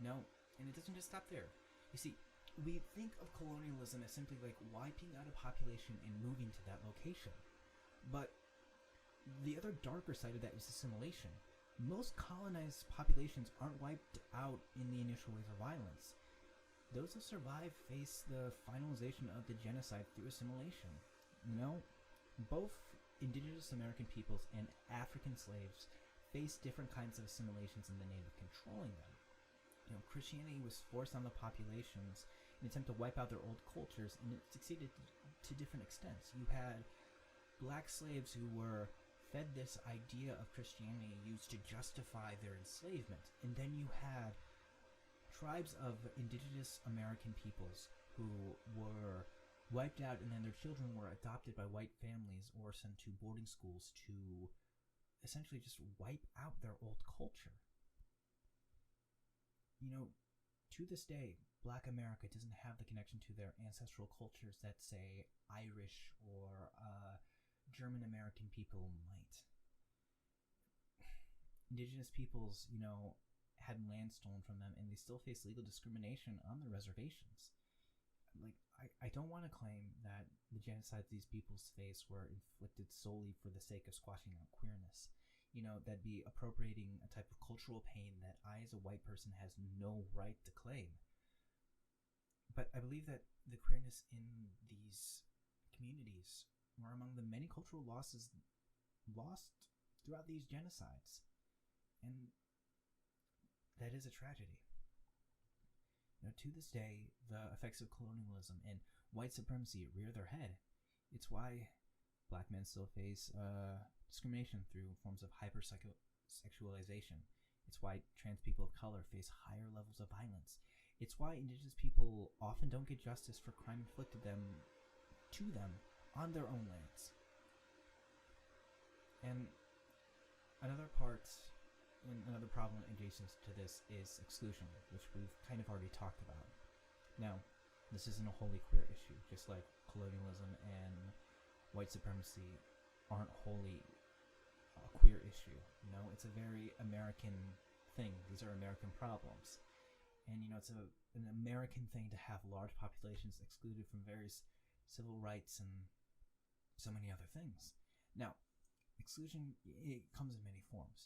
And it doesn't just stop there. You see, we think of colonialism as simply like wiping out a population and moving to that location. But the other darker side of that is assimilation. Most colonized populations aren't wiped out in the initial waves of violence. Those who survive face the finalization of the genocide through assimilation. Both indigenous American peoples and African slaves faced different kinds of assimilations in the name of controlling them. Christianity was forced on the populations in an attempt to wipe out their old cultures, and it succeeded to different extents. You had black slaves who were fed this idea of Christianity used to justify their enslavement, and then you had tribes of indigenous American peoples who were wiped out, and then their children were adopted by white families or sent to boarding schools to essentially just wipe out their old culture. To this day, Black America doesn't have the connection to their ancestral cultures that, say, Irish or German American people might. Indigenous peoples, had land stolen from them, and they still face legal discrimination on their reservations. I don't want to claim that the genocides these peoples face were inflicted solely for the sake of squashing out queerness. That'd be appropriating a type of cultural pain that I, as a white person, has no right to claim. But I believe that the queerness in these communities were among the many cultural losses lost throughout these genocides. And that is a tragedy. To this day, the effects of colonialism and white supremacy rear their head. It's why black men still face discrimination through forms of hypersexualization. It's why trans people of color face higher levels of violence. It's why indigenous people often don't get justice for crime inflicted to them on their own lands. And another problem adjacent to this is exclusion, which we've kind of already talked about. Now, this isn't a wholly queer issue, just like colonialism and white supremacy aren't wholly a queer issue. It's a very American thing. These are American problems. And, it's an American thing to have large populations excluded from various civil rights and so many other things. Now, exclusion, it comes in many forms.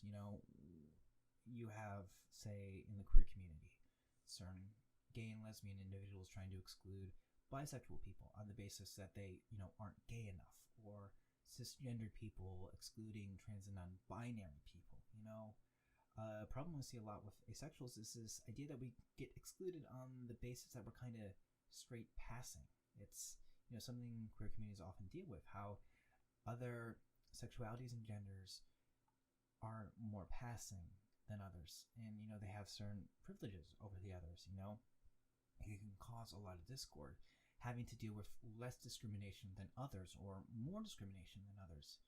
You have, say, in the queer community, certain gay and lesbian individuals trying to exclude bisexual people on the basis that they, aren't gay enough, or cisgendered people excluding trans and non-binary people. A problem we see a lot with asexuals is this idea that we get excluded on the basis that we're kind of straight passing. It's, something queer communities often deal with, how other sexualities and genders are more passing than others, and they have certain privileges over the others. It can cause a lot of discord, having to deal with less discrimination than others or more discrimination than others.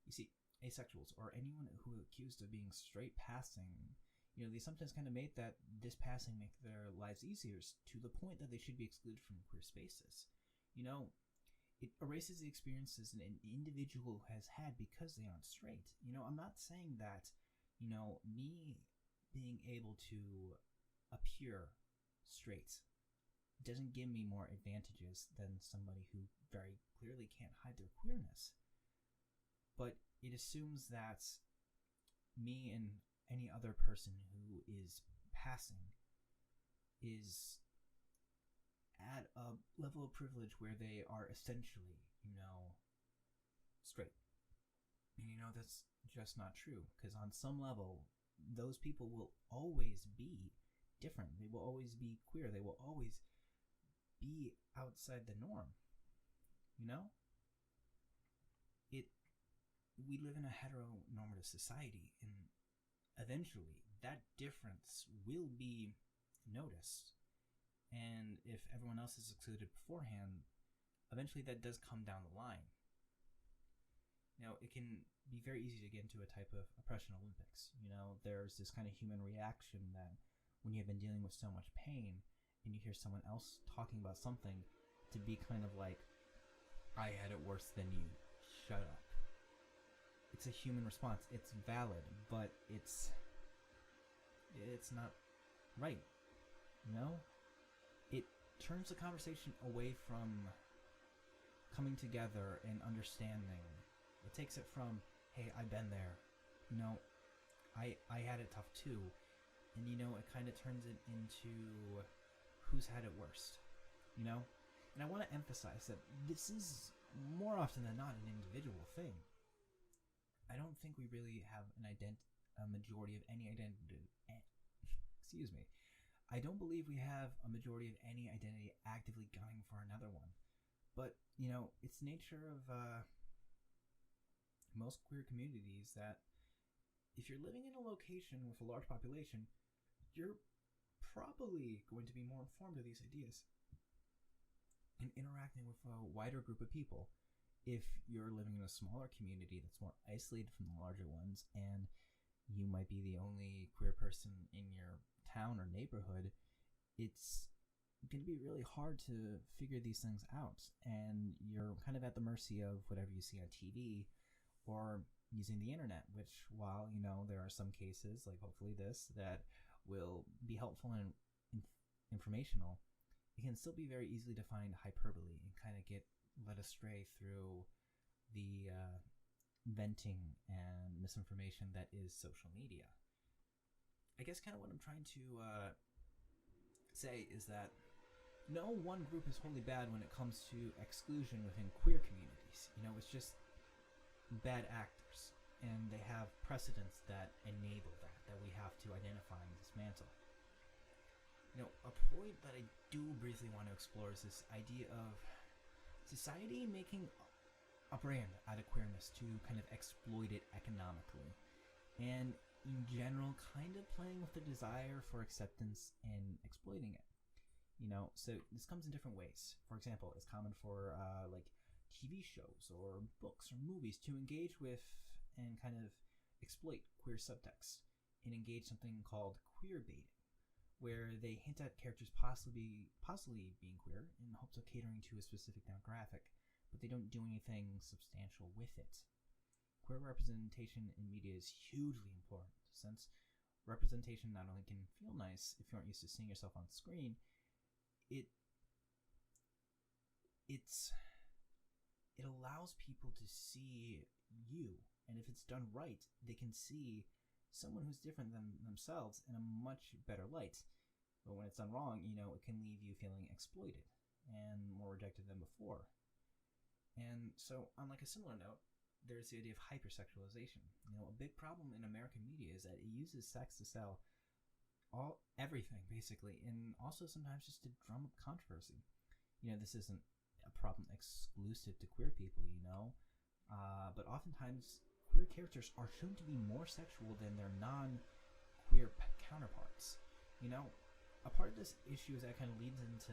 You see, asexuals, or anyone who is accused of being straight passing, the assumption is kind of made that this passing make their lives easier to the point that they should be excluded from queer spaces. It erases the experiences an individual has had because they aren't straight. I'm not saying that, me being able to appear straight doesn't give me more advantages than somebody who very clearly can't hide their queerness. But it assumes that me and any other person who is passing is at a level of privilege where they are essentially, straight. And that's just not true, because on some level, those people will always be different. They will always be queer. They will always be outside the norm. We live in a heteronormative society, and eventually that difference will be noticed. And if everyone else is excluded beforehand, eventually that does come down the line. It can be very easy to get into a type of oppression Olympics. There's this kind of human reaction that when you've been dealing with so much pain and you hear someone else talking about something, to be kind of like, I had it worse than you, shut up. It's a human response. It's valid, but it's not right. It turns the conversation away from coming together and understanding. It takes it from, hey, I've been there. I had it tough too. And it kind of turns it into who's had it worst. And I want to emphasize that this is more often than not an individual thing. I don't think we really have a majority of any identity. Excuse me. I don't believe we have a majority of any identity actively gunning for another one. But, it's nature of most queer communities that if you're living in a location with a large population, you're probably going to be more informed of these ideas and interacting with a wider group of people. If you're living in a smaller community that's more isolated from the larger ones, and you might be the only queer person in your town or neighborhood, it's going to be really hard to figure these things out, and you're kind of at the mercy of whatever you see on TV or using the internet, which, while there are some cases, like hopefully this, that will be helpful and informational, it can still be very easily to find hyperbole and kind of get led astray through the venting and misinformation that is social media. I guess kind of what I'm trying to say is that no one group is wholly bad when it comes to exclusion within queer communities. It's just bad actors. and they have precedents that enable that we have to identify and dismantle. A point that I do briefly want to explore is this idea of society making a brand out of queerness to kind of exploit it economically, and in general kind of playing with the desire for acceptance and exploiting it. So this comes in different ways. For example, it's common for like TV shows or books or movies to engage with and kind of exploit queer subtext and engage something called queer baiting, where they hint at characters possibly being queer in the hopes of catering to a specific demographic, but they don't do anything substantial with it. Queer representation in media is hugely important, since representation not only can feel nice if you aren't used to seeing yourself on screen, it allows people to see you, and if it's done right, they can see someone who's different than themselves in a much better light. But when it's done wrong, it can leave you feeling exploited and more rejected than before. And so, on like a similar note, there's the idea of hypersexualization. A big problem in American media is that it uses sex to sell everything, basically, and also sometimes just to drum up controversy. This isn't a problem exclusive to queer people, but oftentimes queer characters are shown to be more sexual than their non-queer counterparts. A part of this issue is that it kind of leads into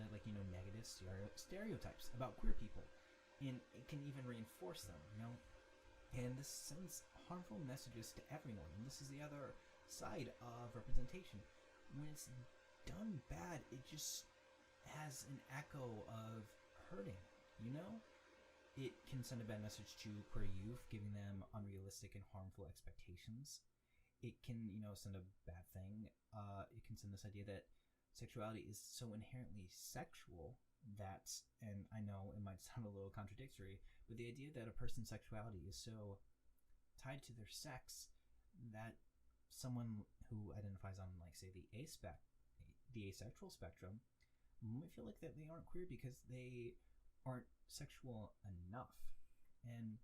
negative stereotypes about queer people, and it can even reinforce them, and this sends harmful messages to everyone. And this is the other side of representation. When it's done bad, it just has an echo of hurting, It can send a bad message to queer youth, giving them unrealistic and harmful expectations. It can, send a bad thing. It can send this idea that sexuality is so inherently sexual that, and I know it might sound a little contradictory, but the idea that a person's sexuality is so tied to their sex that someone who identifies on, like, say, the asexual spectrum might feel like that they aren't queer because they aren't sexual enough. And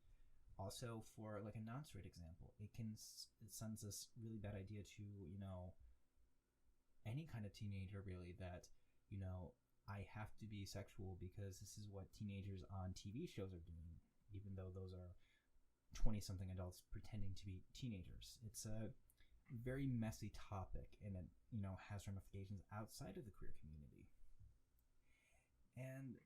also, for like a non-straight example, it sends this really bad idea to any kind of teenager, really, that I have to be sexual because this is what teenagers on TV shows are doing, even though those are 20-something adults pretending to be teenagers. It's a very messy topic, and it has ramifications outside of the queer community. And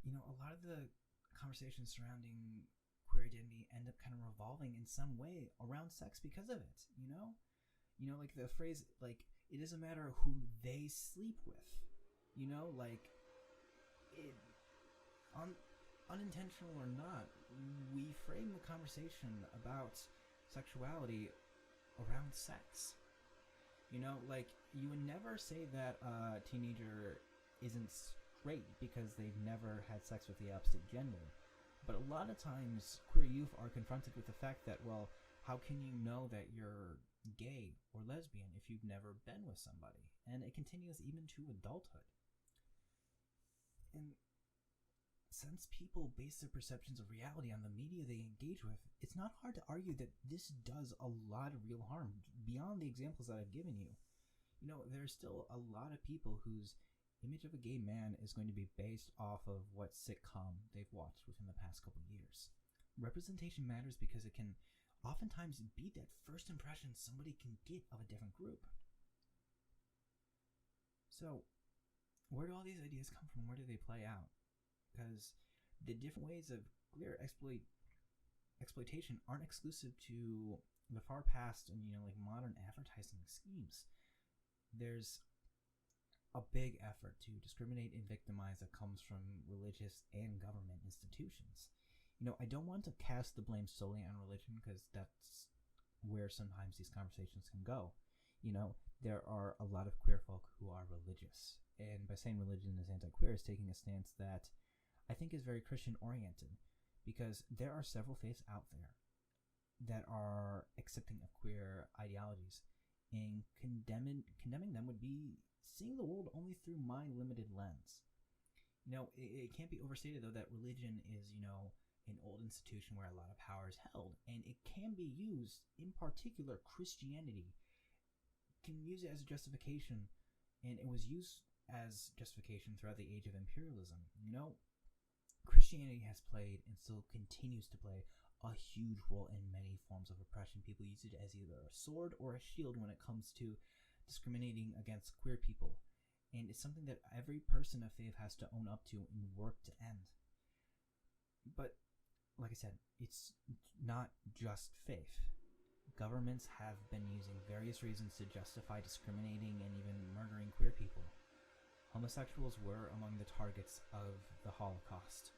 a lot of the conversations surrounding queer identity end up kind of revolving in some way around sex because of it. Like the phrase, like, it doesn't matter who they sleep with. Unintentional or not, we frame the conversation about sexuality around sex. Like, you would never say that a teenager isn't straight because they've never had sex with the opposite gender. But a lot of times, queer youth are confronted with the fact that, well, how can you know that you're gay or lesbian if you've never been with somebody? And it continues even to adulthood. And since people base their perceptions of reality on the media they engage with, it's not hard to argue that this does a lot of real harm beyond the examples that I've given you. There's still a lot of people whose image of a gay man is going to be based off of what sitcom they've watched within the past couple years. Representation matters because it can oftentimes be that first impression somebody can get of a different group. So, where do all these ideas come from? Where do they play out? Because the different ways of queer exploitation aren't exclusive to the far past and like modern advertising schemes. There's a big effort to discriminate and victimize that comes from religious and government institutions. I don't want to cast the blame solely on religion because that's where sometimes these conversations can go. There are a lot of queer folk who are religious, and by saying religion is anti-queer is taking a stance that I think is very Christian-oriented, because there are several faiths out there that are accepting of queer ideologies, and condemning them would be seeing the world only through my limited lens. It can't be overstated, though, that religion is, an old institution where a lot of power is held, and it can be used, in particular Christianity can use it as a justification, and it was used as justification throughout the age of imperialism. Christianity has played and still continues to play a huge role in many forms of oppression. People use it as either a sword or a shield when it comes to discriminating against queer people, and it's something that every person of faith has to own up to and work to end. But like I said, it's not just faith. Governments have been using various reasons to justify discriminating and even murdering queer people. Homosexuals were among the targets of the Holocaust,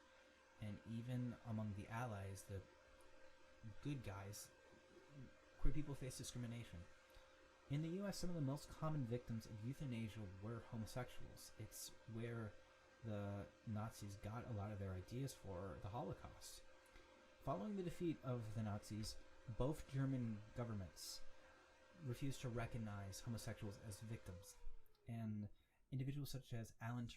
and even among the Allies, the good guys, queer people face discrimination. In the US, some of the most common victims of euthanasia were homosexuals. It's where the Nazis got a lot of their ideas for the Holocaust. Following the defeat of the Nazis, both German governments refused to recognize homosexuals as victims, and individuals such as Alan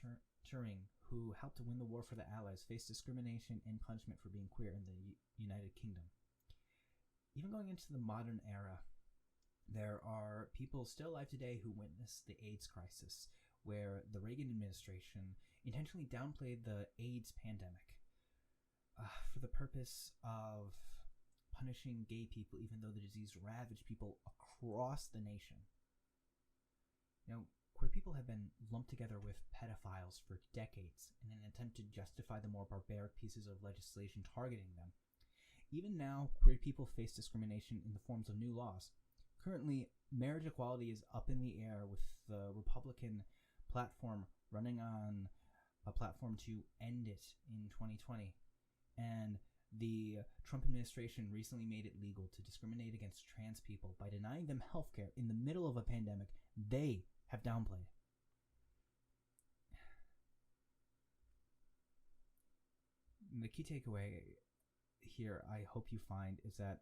Turing, who helped to win the war for the Allies, faced discrimination and punishment for being queer in the United Kingdom. Even going into the modern era, there are people still alive today who witnessed the AIDS crisis, where the Reagan administration intentionally downplayed the AIDS pandemic for the purpose of punishing gay people, even though the disease ravaged people across the nation. Queer people have been lumped together with pedophiles for decades in an attempt to justify the more barbaric pieces of legislation targeting them. Even now, queer people face discrimination in the forms of new laws. Currently, marriage equality is up in the air, with the Republican platform running on a platform to end it in 2020. And the Trump administration recently made it legal to discriminate against trans people by denying them healthcare in the middle of a pandemic they have downplayed. The key takeaway here, I hope you find, is that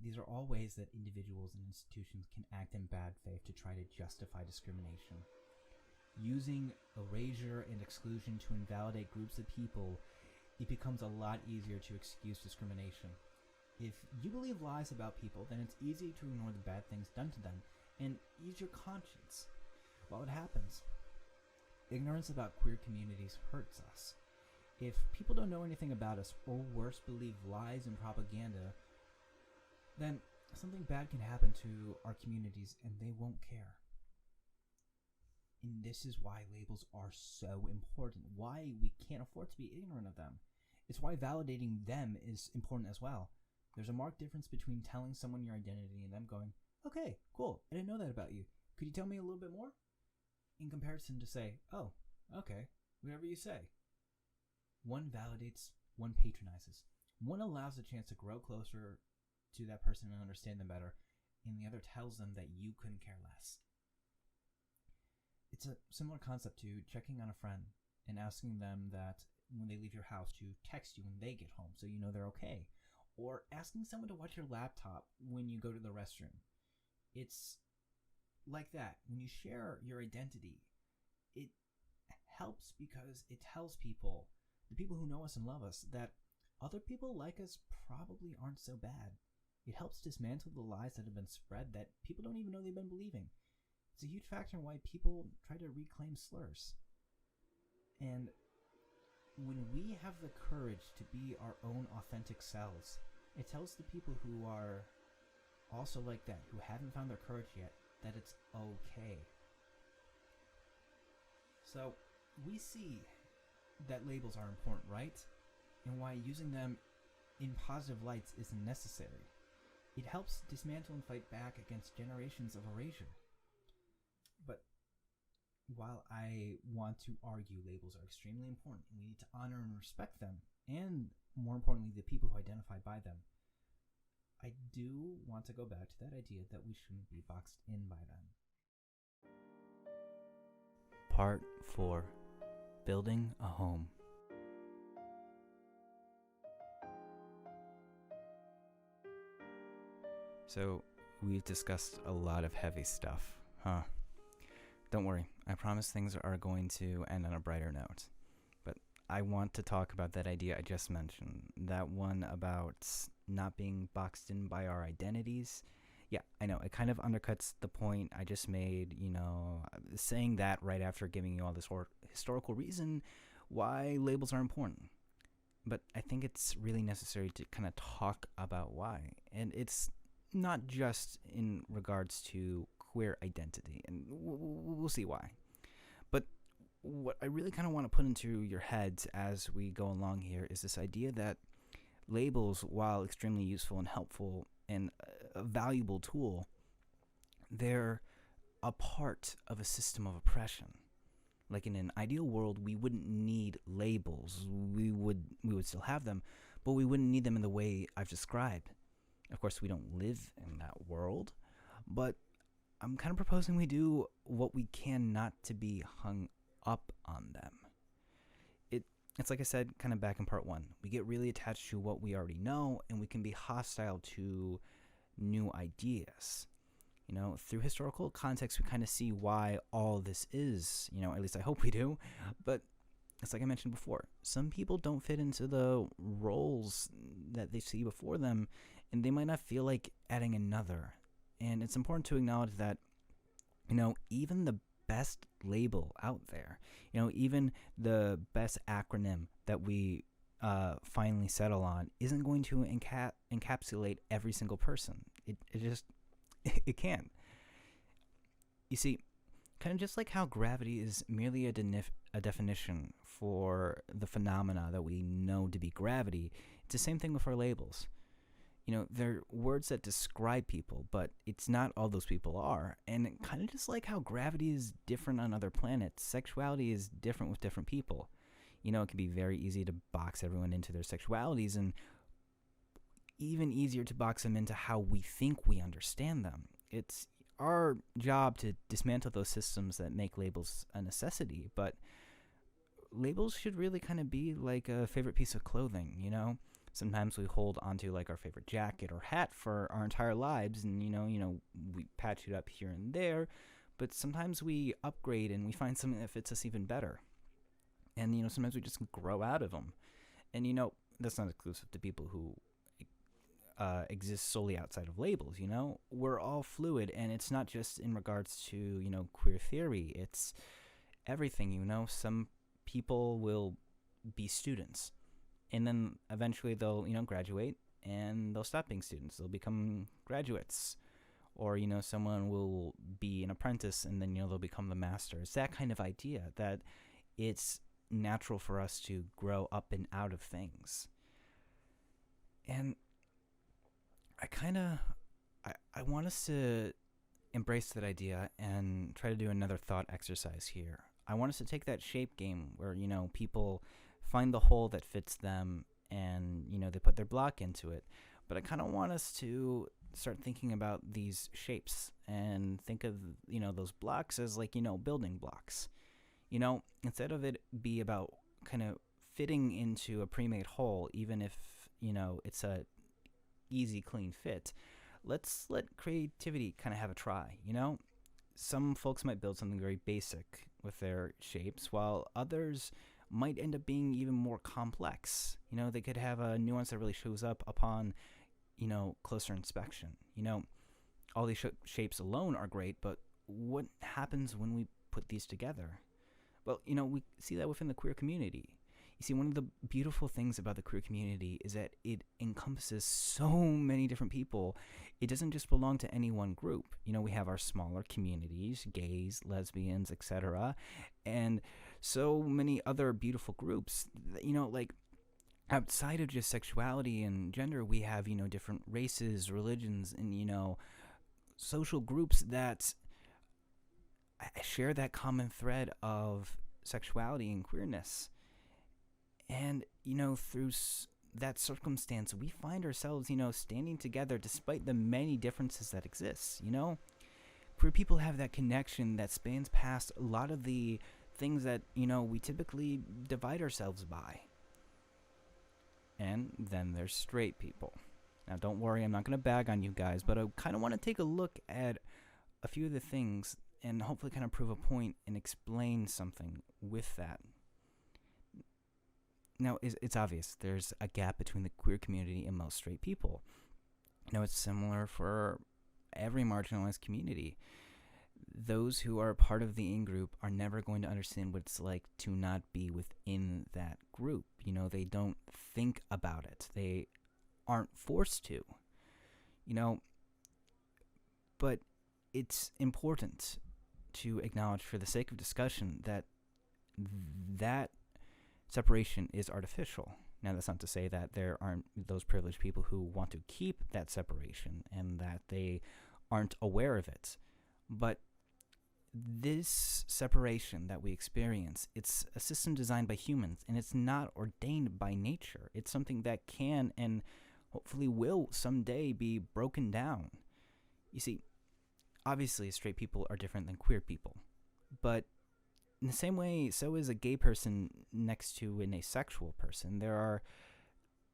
these are all ways that individuals and institutions can act in bad faith to try to justify discrimination. Using erasure and exclusion to invalidate groups of people, it becomes a lot easier to excuse discrimination. If you believe lies about people, then it's easy to ignore the bad things done to them and ease your conscience while it happens. Ignorance about queer communities hurts us. If people don't know anything about us, or worse, believe lies and propaganda, then something bad can happen to our communities and they won't care. And this is why labels are so important, why we can't afford to be ignorant of them. It's why validating them is important as well. There's a marked difference between telling someone your identity and them going, okay, cool, I didn't know that about you. Could you tell me a little bit more? In comparison to say, oh, okay, whatever you say. One validates, one patronizes. One allows a chance to grow closer to that person and understand them better, and the other tells them that you couldn't care less. It's a similar concept to checking on a friend and asking them that when they leave your house to text you when they get home so you know they're okay, or asking someone to watch your laptop when you go to the restroom. It's like that. When you share your identity, it helps because it tells people, the people who know us and love us, that other people like us probably aren't so bad. It helps dismantle the lies that have been spread that people don't even know they've been believing. It's a huge factor in why people try to reclaim slurs. And when we have the courage to be our own authentic selves, it tells the people who are also like that, who haven't found their courage yet, that it's okay. So we see that labels are important, right? And why using them in positive lights is necessary. It helps dismantle and fight back against generations of erasure. But while I want to argue labels are extremely important and we need to honor and respect them, and more importantly, the people who identify by them, I do want to go back to that idea that we shouldn't be boxed in by them. Part 4. Building a home. So, we've discussed a lot of heavy stuff, huh? Don't worry, I promise things are going to end on a brighter note. But I want to talk about that idea I just mentioned. That one about not being boxed in by our identities. Yeah, I know. It kind of undercuts the point I just made, saying that right after giving you all this historical reason why labels are important. But I think it's really necessary to kind of talk about why. And it's not just in regards to queer identity, and we'll see why. But what I really kind of want to put into your heads as we go along here is this idea that labels, while extremely useful and helpful and a valuable tool, they're a part of a system of oppression. Like in an ideal world, we wouldn't need labels. We would still have them, but we wouldn't need them in the way I've described. Of course, we don't live in that world, but I'm kind of proposing we do what we can not to be hung up on them. It's like I said, kind of back in part 1. We get really attached to what we already know, and we can be hostile to new ideas. Through historical context, we kind of see why all this is, at least I hope we do. But it's like I mentioned before, some people don't fit into the roles that they see before them, and they might not feel like adding another. And it's important to acknowledge that, even the best label out there, even the best acronym that we finally settle on isn't going to encapsulate every single person. It can't. You see, kind of just like how gravity is merely a definition for the phenomena that we know to be gravity, it's the same thing with our labels. They're words that describe people, but it's not all those people are. And kind of just like how gravity is different on other planets, sexuality is different with different people. It can be very easy to box everyone into their sexualities, and even easier to box them into how we think we understand them. It's our job to dismantle those systems that make labels a necessity, but labels should really kind of be like a favorite piece of clothing, Sometimes we hold onto like our favorite jacket or hat for our entire lives, and we patch it up here and there, but sometimes we upgrade and we find something that fits us even better. And sometimes we just grow out of them. And that's not exclusive to people who exist solely outside of labels. We're all fluid, and it's not just in regards to queer theory. It's everything. Some people will be students, and then eventually they'll graduate, and they'll stop being students. They'll become graduates, or someone will be an apprentice, and then they'll become the master. It's that kind of idea that it's natural for us to grow up and out of things. And I want us to embrace that idea and try to do another thought exercise here. I want us to take that shape game where, people find the hole that fits them and, they put their block into it. But I kind of want us to start thinking about these shapes and think of, those blocks as like, building blocks. Instead of it be about kind of fitting into a pre-made hole, even if, it's a easy, clean fit. Let's let creativity kind of have a try, Some folks might build something very basic with their shapes, while others might end up being even more complex. They could have a nuance that really shows up upon, closer inspection. All these shapes alone are great, but what happens when we put these together? Well, we see that within the queer community. You see, one of the beautiful things about the queer community is that it encompasses so many different people. It doesn't just belong to any one group. We have our smaller communities, gays, lesbians, etc., and so many other beautiful groups. Like outside of just sexuality and gender, we have, different races, religions, and, social groups that share that common thread of sexuality and queerness. And, through that circumstance, we find ourselves, standing together despite the many differences that exist, Queer people have that connection that spans past a lot of the things that, we typically divide ourselves by. And then there's straight people. Now, don't worry, I'm not going to bag on you guys, but I kind of want to take a look at a few of the things and hopefully kind of prove a point and explain something with that. Now, it's obvious there's a gap between the queer community and most straight people. It's similar for every marginalized community. Those who are part of the in-group are never going to understand what it's like to not be within that group. They don't think about it. They aren't forced to. But it's important to acknowledge, for the sake of discussion, that separation is artificial. Now, that's not to say that there aren't those privileged people who want to keep that separation and that they aren't aware of it. But this separation that we experience, it's a system designed by humans, and it's not ordained by nature. It's something that can and hopefully will someday be broken down. You see, obviously straight people are different than queer people, but in the same way, so is a gay person next to an asexual person. There are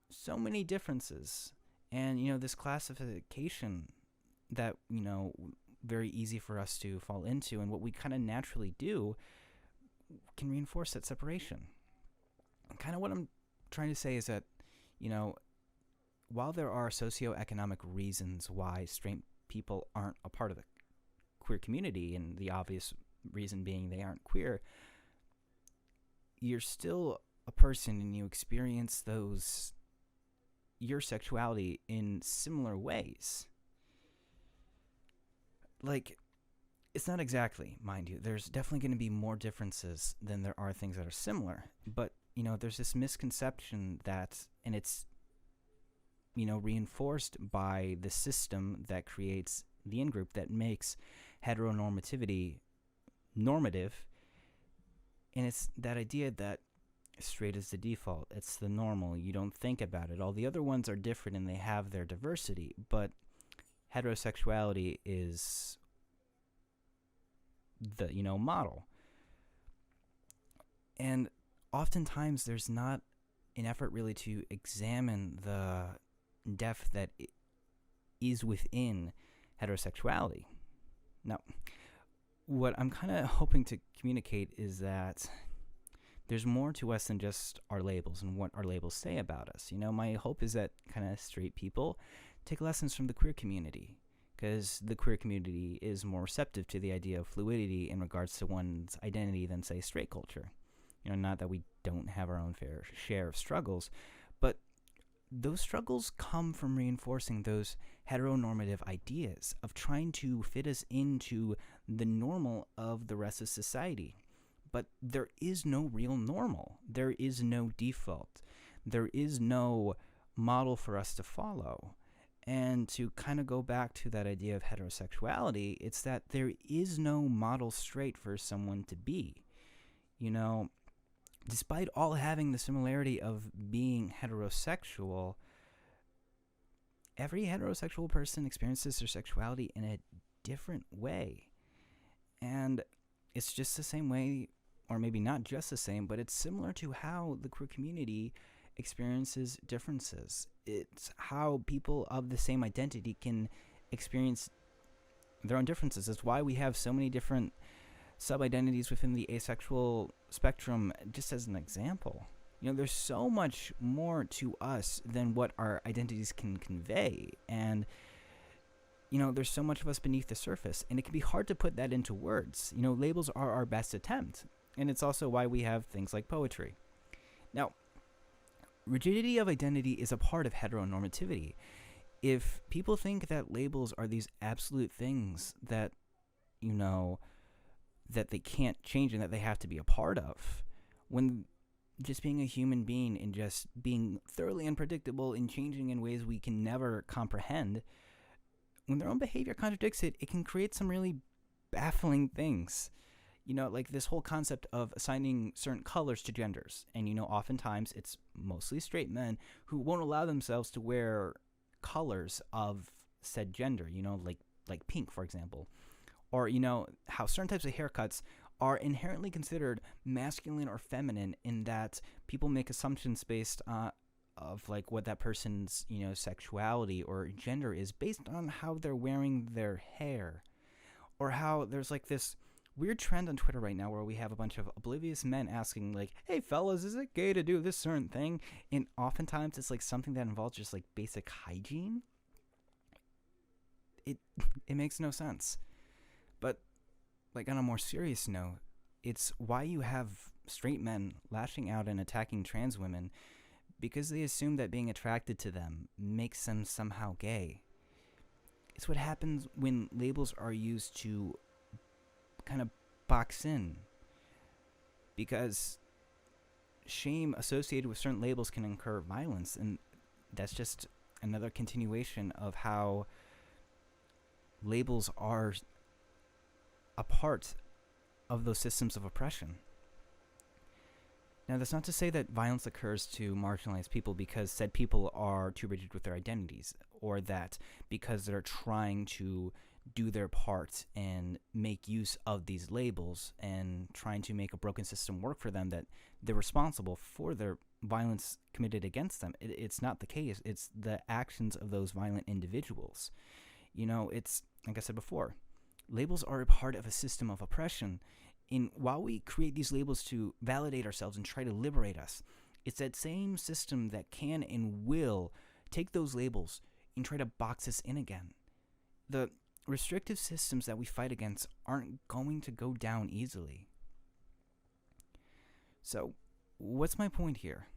so many differences, and this classification that very easy for us to fall into, and what we kind of naturally do can reinforce that separation. And kind of what I'm trying to say is that, while there are socioeconomic reasons why straight people aren't a part of the queer community, and the obvious reason being they aren't queer, you're still a person and you experience your sexuality in similar ways. Like, it's not exactly, mind you, there's definitely going to be more differences than there are things that are similar, but there's this misconception that, and it's reinforced by the system that creates the in-group, that makes heteronormativity normative, and it's that idea that straight is the default, it's the normal, you don't think about it. All the other ones are different and they have their diversity, but heterosexuality is the model. And oftentimes there's not an effort really to examine the depth that is within heterosexuality. Now, what I'm kind of hoping to communicate is that there's more to us than just our labels and what our labels say about us. My hope is that kind of straight people take lessons from the queer community, because the queer community is more receptive to the idea of fluidity in regards to one's identity than, say, straight culture. Not that we don't have our own fair share of struggles, but those struggles come from reinforcing those heteronormative ideas of trying to fit us into the normal of the rest of society. But there is no real normal. There is no default. There is no model for us to follow. And to kind of go back to that idea of heterosexuality, it's that there is no model straight for someone to be. Despite all having the similarity of being heterosexual, every heterosexual person experiences their sexuality in a different way. And it's just the same way, or maybe not just the same, but it's similar to how the queer community experiences differences. It's how people of the same identity can experience their own differences. It's why we have so many different sub-identities within the asexual spectrum, just as an example. There's so much more to us than what our identities can convey, and there's so much of us beneath the surface, and it can be hard to put that into words. Labels are our best attempt, and it's also why we have things like poetry. Now, rigidity of identity is a part of heteronormativity. If people think that labels are these absolute things that that they can't change and that they have to be a part of, when just being a human being and just being thoroughly unpredictable and changing in ways we can never comprehend, when their own behavior contradicts it, it can create some really baffling things. Like this whole concept of assigning certain colors to genders. And, oftentimes it's mostly straight men who won't allow themselves to wear colors of said gender, like pink, for example. Or, how certain types of haircuts are inherently considered masculine or feminine, in that people make assumptions based of like what that person's, sexuality or gender is based on how they're wearing their hair. Or how there's like this weird trend on Twitter right now where we have a bunch of oblivious men asking, like, hey, fellas, is it gay to do this certain thing? And oftentimes it's like something that involves just like basic hygiene. It makes no sense. But like on a more serious note, it's why you have straight men lashing out and attacking trans women because they assume that being attracted to them makes them somehow gay. It's what happens when labels are used to kind of box in, because shame associated with certain labels can incur violence, and that's just another continuation of how labels are a part of those systems of oppression. Now, that's not to say that violence occurs to marginalized people because said people are too rigid with their identities, or that because they're trying to do their part and make use of these labels and trying to make a broken system work for them, that they're responsible for their violence committed against them. It's not the case. It's the actions of those violent individuals. You know, it's, like I said before, labels are a part of a system of oppression. And while we create these labels to validate ourselves and try to liberate us, it's that same system that can and will take those labels and try to box us in again. The restrictive systems that we fight against aren't going to go down easily. So, what's my point here?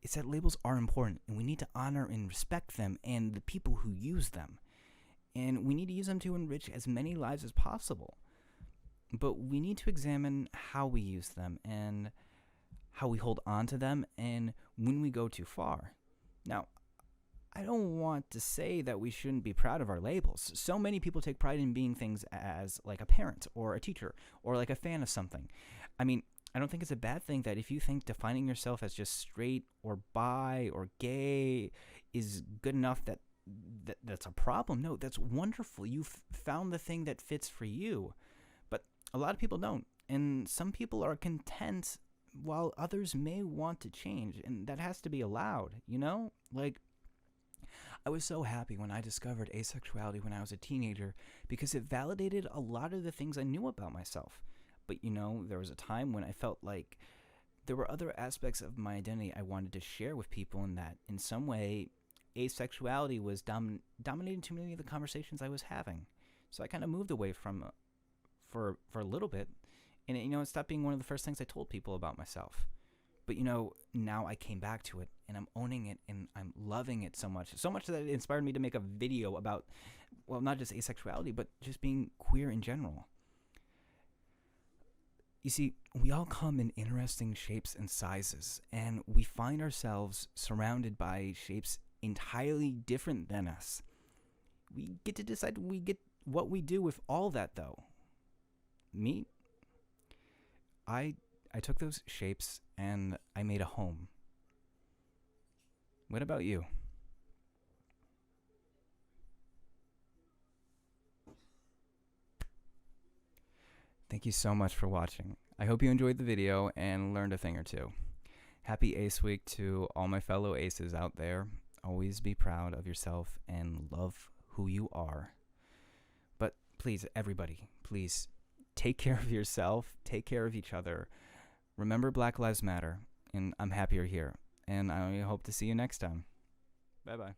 It's that labels are important, and we need to honor and respect them and the people who use them. And we need to use them to enrich as many lives as possible. But we need to examine how we use them and how we hold on to them and when we go too far. Now, I don't want to say that we shouldn't be proud of our labels. So many people take pride in being things as like a parent or a teacher or like a fan of something. I mean, I don't think it's a bad thing that if you think defining yourself as just straight or bi or gay is good enough that's a problem. No, that's wonderful. You've found the thing that fits for you. But a lot of people don't. And some people are content while others may want to change. And that has to be allowed, you know? Like, I was so happy when I discovered asexuality when I was a teenager because it validated a lot of the things I knew about myself. But, you know, there was a time when I felt like there were other aspects of my identity I wanted to share with people, and that in some way asexuality was dominating too many of the conversations I was having. So I kind of moved away from for a little bit, and it stopped being one of the first things I told people about myself. But now I came back to it, and I'm owning it, and I'm loving it so much that it inspired me to make a video about, well, not just asexuality, but just being queer in general. You see, we all come in interesting shapes and sizes, and we find ourselves surrounded by shapes entirely different than us. We get to decide what we do with all that, though. Me, I took those shapes and I made a home. What about you? Thank you so much for watching. I hope you enjoyed the video and learned a thing or two. Happy Ace Week to all my fellow aces out there. Always be proud of yourself and love who you are. But please, everybody, please take care of yourself, take care of each other. Remember, Black Lives Matter, and I'm happy you're here. And I hope to see you next time. Bye-bye.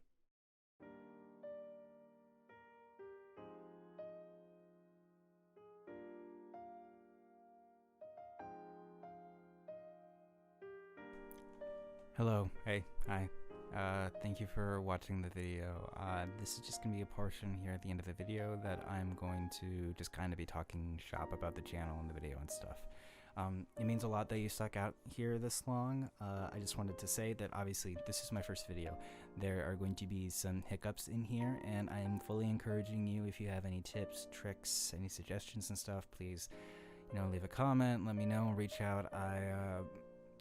Hello. Hey. Hi. Thank you for watching the video. This is just going to be a portion here at the end of the video that I'm going to just kind of be talking shop about the channel and the video and stuff. It means a lot that you stuck out here this long. I just wanted to say that obviously this is my first video. There are going to be some hiccups in here, and I am fully encouraging you, if you have any tips, tricks, any suggestions and stuff, please, leave a comment, let me know, reach out.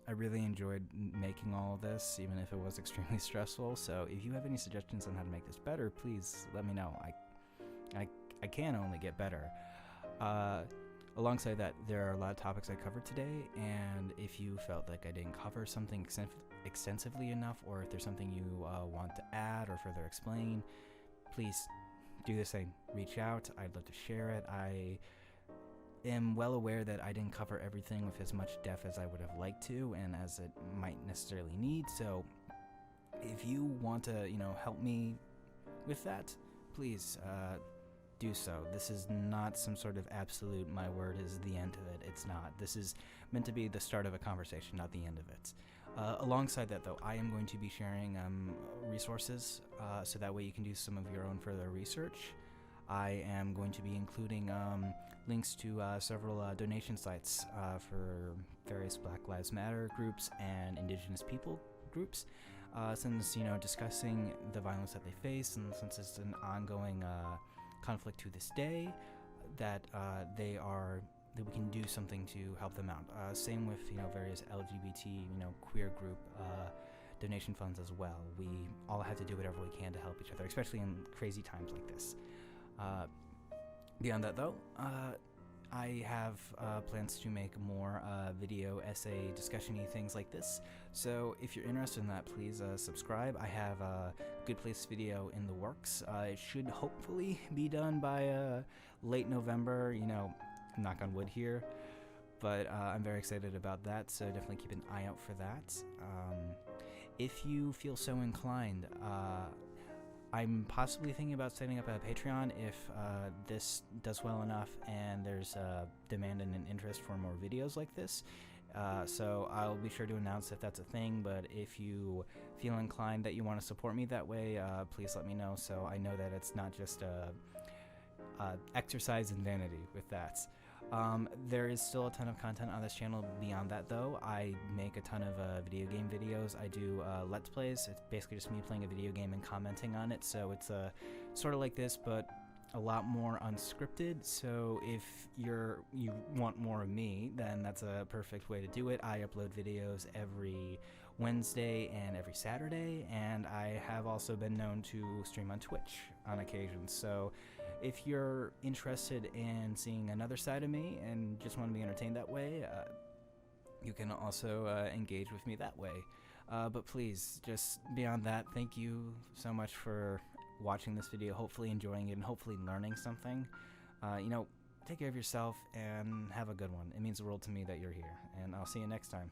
I really enjoyed making all of this, even if it was extremely stressful. So if you have any suggestions on how to make this better, please let me know. I can only get better. Alongside that, there are a lot of topics I covered today, and if you felt like I didn't cover something extensively enough, or if there's something you want to add or further explain, please do the same. Reach out. I'd love to share it. I am well aware that I didn't cover everything with as much depth as I would have liked to and as it might necessarily need. So if you want to, help me with that, please do so. This is not some sort of absolute, my word is the end of it. It's not. This is meant to be the start of a conversation, not the end of it. Alongside that, though, I am going to be sharing resources so that way you can do some of your own further research. I am going to be including links to several donation sites for various Black Lives Matter groups and Indigenous people groups. Since, discussing the violence that they face, and since it's an ongoing conflict to this day, that that we can do something to help them out. Same with, various LGBT, queer group donation funds as well. We all have to do whatever we can to help each other, especially in crazy times like this. Beyond that, though, I have plans to make more video essay discussion-y things like this. So if you're interested in that, please subscribe. I have a Good Place video in the works. It should hopefully be done by late November, knock on wood here. But I'm very excited about that, so definitely keep an eye out for that. If you feel so inclined, I'm possibly thinking about setting up a Patreon if this does well enough and there's a demand and an interest for more videos like this. So I'll be sure to announce if that's a thing, but if you feel inclined that you want to support me that way, please let me know so I know that it's not just a exercise in vanity with that. There is still a ton of content on this channel beyond that, though. I make a ton of video game videos. I do Let's Plays. It's basically just me playing a video game and commenting on it, so it's sort of like this, but a lot more unscripted. So if you want more of me, then that's a perfect way to do it. I upload videos every Wednesday and every Saturday, and I have also been known to stream on Twitch on occasion. So if you're interested in seeing another side of me and just want to be entertained that way, you can also engage with me that way. But please, just beyond that, thank you so much for watching this video, hopefully enjoying it and hopefully learning something. Take care of yourself and have a good one. It means the world to me that you're here, and I'll see you next time.